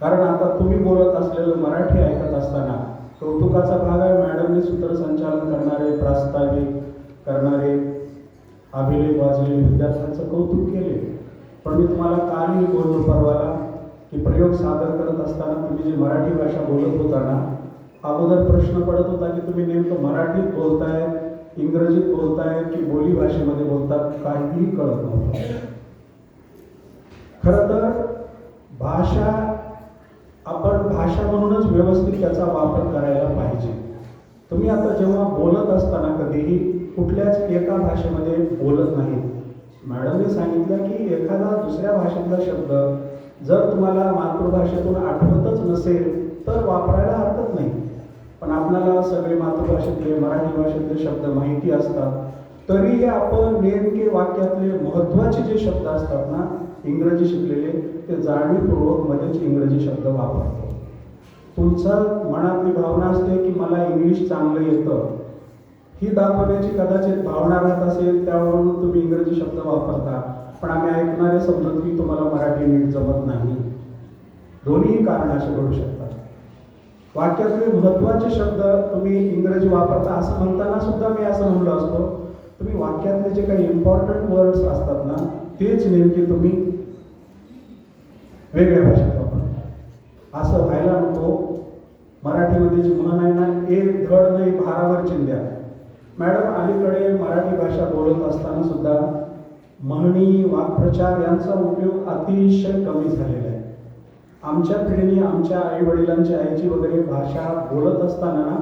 कारण आता तुम्ही बोलत असलेलं मराठी ऐकत असताना कौतुकाचा भाग आहे. मॅडमने सूत्रसंचालन करणारे, प्रास्ताविक करणारे, अभिलेख वाचलेले विद्यार्थ्यांचं कौतुक केले. पण मी तुम्हाला कालही बोललो परवाला की प्रयोग सादर करत असताना तुम्ही जे मराठी भाषा बोलत होता ना, अगोदर प्रश्न पडत होता की तुम्ही नेमकं मराठीत बोलताय, इंग्रजीत बोलताय की बोली भाषेमध्ये बोलतात, काहीही कळत नव्हतं. खरं तर भाषा आपण भाषा म्हणूनच व्यवस्थित त्याचा वापर करायला पाहिजे. तुम्ही आता जेव्हा बोलत असताना कधीही कुठल्याच एका भाषेमध्ये बोलत नाही. मॅडमने सांगितलं की एखादा दुसऱ्या भाषेतला शब्द जर तुम्हाला मातृभाषेतून आठवतच नसेल तर वापरायला हरकत नाही. पण आपल्याला सगळे मातृभाषेतले मराठी भाषेतले शब्द माहिती असतात, तरीही आपण नेमके वाक्यातले महत्त्वाचे जे शब्द असतात ना इंग्रजी शिकलेले, ते जाणीवपूर्वक मध्येच इंग्रजी शब्द वापरतो. तुमचा मनातली भावना असते की मला इंग्लिश चांगलं येतं, ही दाखवण्याची कदाचित भावना राहत असेल, त्यावरून तुम्ही इंग्रजी शब्द वापरता, पण आम्ही ऐकणारे समजत की तुम्हाला मराठी नीट जमत नाही. दोन्ही कारण असे घडू शकतात. वाक्यातले महत्त्वाचे शब्द तुम्ही इंग्रजी वापरता असं म्हणताना सुद्धा मी असं म्हणलो असतो, तुम्ही वाक्यातले जे काही इम्पॉर्टंट वर्ड्स असतात ना, तेच नेमके तुम्ही वेगळ्या भाषेत वापरता. असं व्हायला नको. मराठीमध्ये जी म्हण आहे ना, एक धड नाही भारावर चिंध्या. मॅडम, अलीकडे मराठी भाषा बोलत असताना सुद्धा म्हणी, वाक्प्रचार यांचा उपयोग अतिशय कमी झालेला आहे. आमच्या पिढीने आमच्या आई वडिलांची, आईची वगैरे भाषा बोलत असताना ना,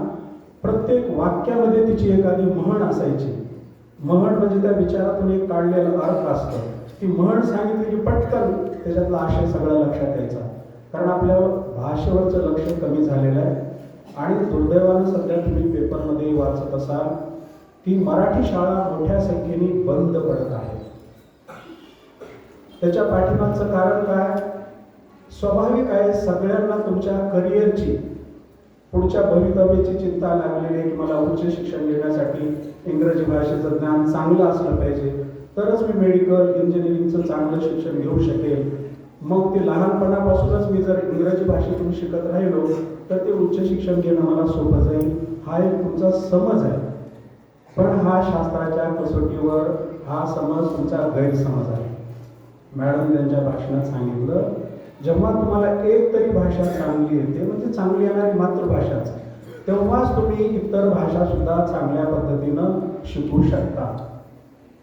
प्रत्येक वाक्यामध्ये तिची एखादी म्हण असायची. म्हण म्हणजे त्या विचारातून एक काढलेला अर्थ असतो. ती म्हण सांगितली की पटकन त्याच्यातला आशय सगळा लक्षात यायचा. कारण आपल्या भाषेवरचं लक्ष कमी झालेलं आहे. आणि दुर्दैवानं सध्या तुम्ही पेपरमध्ये वाचत असाल की मराठी शाळा मोठ्या संख्येने बंद पडत आहेत. त्याच्या पाठीमागचं कारण काय? स्वाभाविक आहे, सगळ्यांना तुमच्या करिअरची, पुढच्या भवितव्याची चिंता लागलेली आहे की मला उच्च शिक्षण घेण्यासाठी इंग्रजी भाषेचं ज्ञान चांगलं असलं पाहिजे, तरच मी मेडिकल इंजिनिअरिंगचं चांगलं शिक्षण घेऊ शकेल. मग ते लहानपणापासूनच मी जर इंग्रजी भाषेतून शिकत राहिलो तर ते उच्च शिक्षण घेणं मला सोपं जाईल, हा एक तुमचा समज आहे. पण हा शास्त्राच्या कसोटीवर हा समज तुमचा गैरसमज आहे. मॅडम त्यांच्या भाषणात सांगितलं, जेव्हा तुम्हाला एक तरी भाषा चांगली येते, म्हणजे चांगली येणारी मातृभाषाच, तेव्हाच तुम्ही इतर भाषा सुद्धा चांगल्या पद्धतीनं शिकू शकता.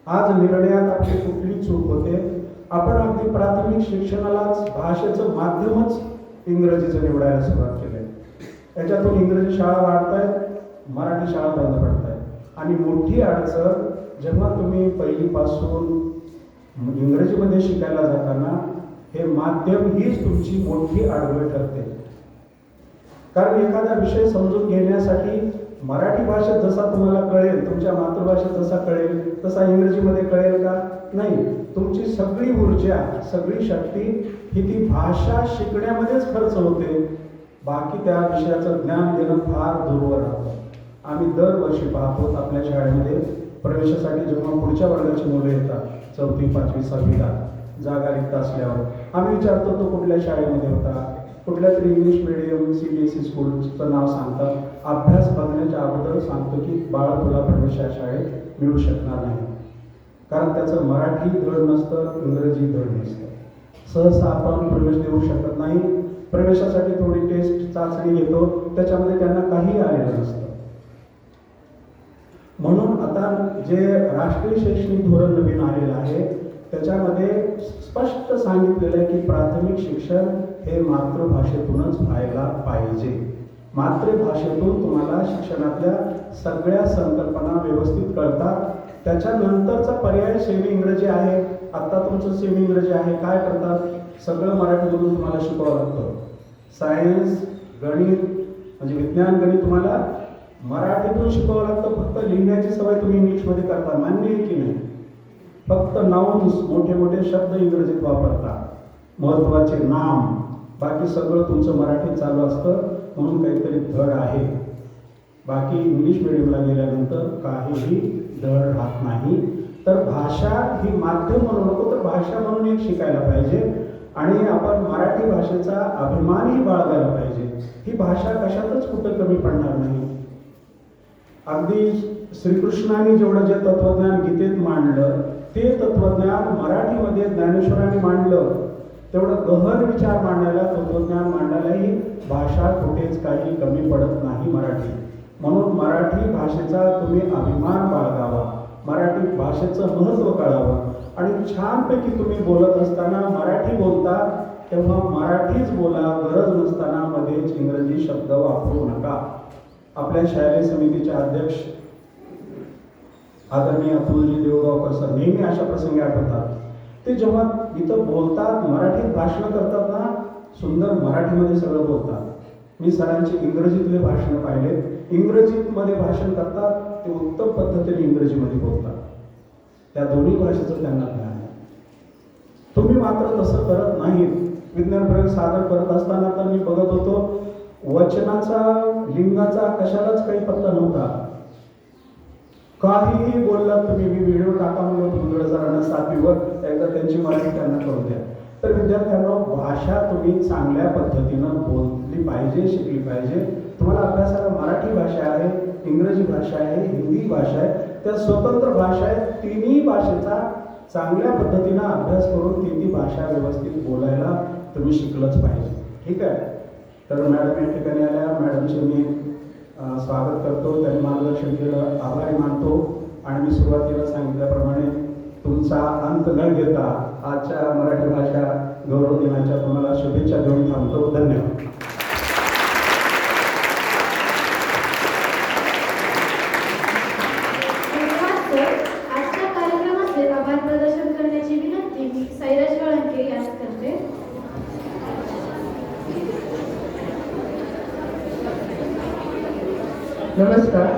आज निर्णयात आपली कुठली चूक होते? आपण अगदी प्राथमिक शिक्षणालाच भाषेचं माध्यमच इंग्रजीचं निवडायला सुरुवात केली. याच्यातून इंग्रजी शाळा वाढतायत, मराठी शाळा बंद पडतायत. आणि मोठी अडचण, जेव्हा तुम्ही पहिलीपासून इंग्रजीमध्ये शिकायला जाताना हे माध्यम हीच तुमची मोठी अडगळ ठरते. कारण एखादा विषय समजून घेण्यासाठी मराठी भाषेत जसा तुम्हाला कळेल, तुमच्या मातृभाषेत जसा कळेल तसा इंग्रजीमध्ये कळेल का? नाही. तुमची सगळी ऊर्जा, सगळी शक्ती ही ती भाषा शिकण्यामध्येच खर्च होते. बाकी त्या विषयाचं ज्ञान घेणं फार दूरवर राहतं. आम्ही दरवर्षी पाहतो आपल्या शाळेमध्ये प्रवेशासाठी जेव्हा पुढच्या वर्गाची मुलं येतात, 4थी, 5वी, 6वीला जागा रिक्त असल्यावर आम्ही विचारतो तो कुठल्या शाळेमध्ये होता, कुठल्या तरी इंग्लिश मिडियम CBSE स्कूलचं नाव सांगतात. अभ्यास बघण्याच्या अगोदर सांगतो की बाळ तुला प्रवेश या शाळेत मिळू शकणार नाही, कारण त्याचं मराठी धड नसतं, इंग्रजी धड नसतं. सहसा आपण प्रवेश देऊ शकत नाही. प्रवेशासाठी थोडी टेस्ट, चाचणी घेतो, त्याच्यामध्ये त्यांना काही आलेलं नसतं. म्हणून आता जे राष्ट्रीय शैक्षणिक धोरण नवीन आलेलं आहे त्याच्यामध्ये स्पष्ट सांगितलेलं आहे की प्राथमिक शिक्षण हे मातृभाषेतूनच व्हायला पाहिजे. मातृभाषेतून तुम्हाला शिक्षणातल्या सगळ्या संकल्पना व्यवस्थित कळतात. त्याच्यानंतरचा पर्याय सेमी इंग्रजी आहे. आत्ता तुमचं सेमी इंग्रजी आहे, काय करतात? सगळं मराठीमधून तुम्हाला शिकवावं लागतं. सायन्स, गणित म्हणजे विज्ञान, गणित तुम्हाला मराठीतून शिकवावं लागतं. फक्त लिहिण्याची सवय तुम्ही इंग्लिशमध्ये करता, मान्य आहे की नाही? फक्त नाउन्स, मोठे मोठे शब्द इंग्रजीत वापरता, महत्त्वाचे नाम, बाकी सगळं तुमचं मराठीत चालू असतं. म्हणून काहीतरी धड आहे. बाकी इंग्लिश मिडियमला गेल्यानंतर काहीही धड राहत नाही. तर भाषा ही माध्यम म्हणू नको, तर भाषा म्हणून एक शिकायला पाहिजे. आणि आपण मराठी भाषेचा अभिमानही बाळगायला पाहिजे. ही भाषा कशातच कुठं कमी पडणार नाही. अगदी श्रीकृष्णाने जेवढं जे तत्वज्ञान गीतेत मांडलं ते तत्वज्ञान मराठीमध्ये ज्ञानेश्वरांनी मांडलं. तेवढं गहन विचार मांडायला, तत्वज्ञान मांडायलाही भाषा कुठेच काही कमी पडत नाही मराठी. म्हणून मराठी भाषेचा तुम्ही अभिमान बाळगावा, मराठी भाषेचं महत्त्व कळावं. आणि छानपैकी तुम्ही बोलत असताना मराठी बोलता तेव्हा मराठीच बोला, गरज नसताना मध्येच इंग्रजी शब्द वापरू नका. आपल्या शालेय समितीचे अध्यक्ष आदरणीय अतुलजी देवगावकर सर नेहमी अशा प्रसंगी आठवतात. ते जेव्हा इथं बोलतात, मराठीत भाषण करतात ना, सुंदर मराठीमध्ये सगळं बोलतात. मी सरांचे इंग्रजीतले भाषण पाहिले, इंग्रजीमध्ये भाषण करतात, ते उत्तम पद्धतीने इंग्रजीमध्ये बोलतात. त्या दोन्ही भाषेचं त्यांना ज्ञान आहे. तुम्ही मात्र तसं करत नाही. विज्ञान प्रयोग सादर करत असताना तर मी बघत होतो, वचनाचा, लिंगाचा कशालाच काही पत्ता नव्हता. काहीही बोललात तुम्ही, मी व्हिडिओ टाका म्हणून भुंदळ सरांना 7वीवर एकदा त्यांची मराठी त्यांना करून द्या. तर विद्यार्थ्यांना भाषा तुम्ही चांगल्या पद्धतीनं बोलली पाहिजे, शिकली पाहिजे. तुम्हाला अभ्यासाला मराठी भाषा आहे, इंग्रजी भाषा आहे, हिंदी भाषा आहे, त्या स्वतंत्र भाषा आहेत. तिन्ही भाषेचा चांगल्या पद्धतीनं अभ्यास करून ती भाषा व्यवस्थित बोलायला तुम्ही शिकलंच पाहिजे. ठीक आहे. तर मॅडम या ठिकाणी आल्या, मॅडमचे मी स्वागत करतो, त्यांनी मार्गदर्शन केलं, आभारी मानतो. आणि मी सुरुवातीला सांगितल्याप्रमाणे तुमचा अंत न घेता आजच्या मराठी भाषा गौरव दिनाच्या तुम्हाला शुभेच्छा देऊन थांबतो. धन्यवाद. धन्यवाद सर. आजच्या कार्यक्रमाचे आभार प्रदर्शन करण्याची विनंती मी साईराज वाळंके यांना करते. नमस्कार.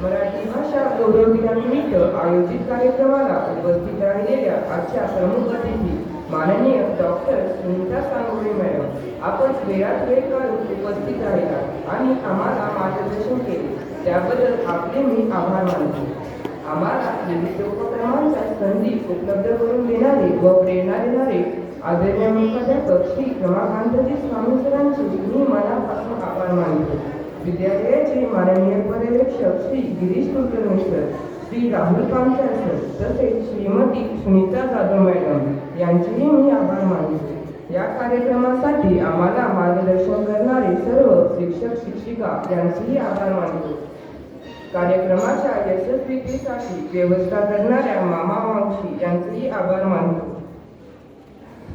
मराठी भाषा गौरव दिनानिमित्त आयोजित कार्यक्रमाला उपस्थित राहिलेल्या आजच्या प्रमुख अतिथी माननीय डॉक्टर सुनीता सांगोळे मॅडम, आपण वेळात वेळ काढून उपस्थित राहिला आणि आम्हाला मार्गदर्शन केले त्याबद्दल आपले मी आभार मानतो. आम्हाला विविध उपक्रमांच्या संधी उपलब्ध करून देणारे व प्रेरणा देणारे आदरणीय मुख्याध्यापक श्री रमाकांतजी स्वामी सरांचे मी मनापासून आभार मानतो. विद्यालयाचे माननीय पर्यवेक्षक श्री गिरीश कुलकर्णी सर, श्री राहुल पांचाळ सर तसेच श्रीमती सुनीता जाधव मॅडम यांचेही मी आभार मानतो. या कार्यक्रमासाठी आम्हाला मार्गदर्शन करणारे सर्व शिक्षक शिक्षिका यांचेही आभार मानतो. कार्यक्रमाच्या यशस्वीतेसाठी व्यवस्था करणाऱ्या मामा मावशी यांचेही आभार मानतो.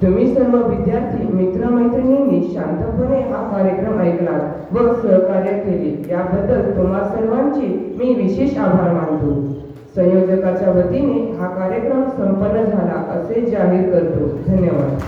तुम्ही सर्व विद्यार्थी मित्रमैत्रिणींनी शांतपणे हा कार्यक्रम ऐकलात व सहकार्य केले याबद्दल तुम्हा सर्वांचे मी विशेष आभार मानतो. संयोजकाच्या वतीने हा कार्यक्रम संपन्न झाला असे जाहीर करतो. धन्यवाद.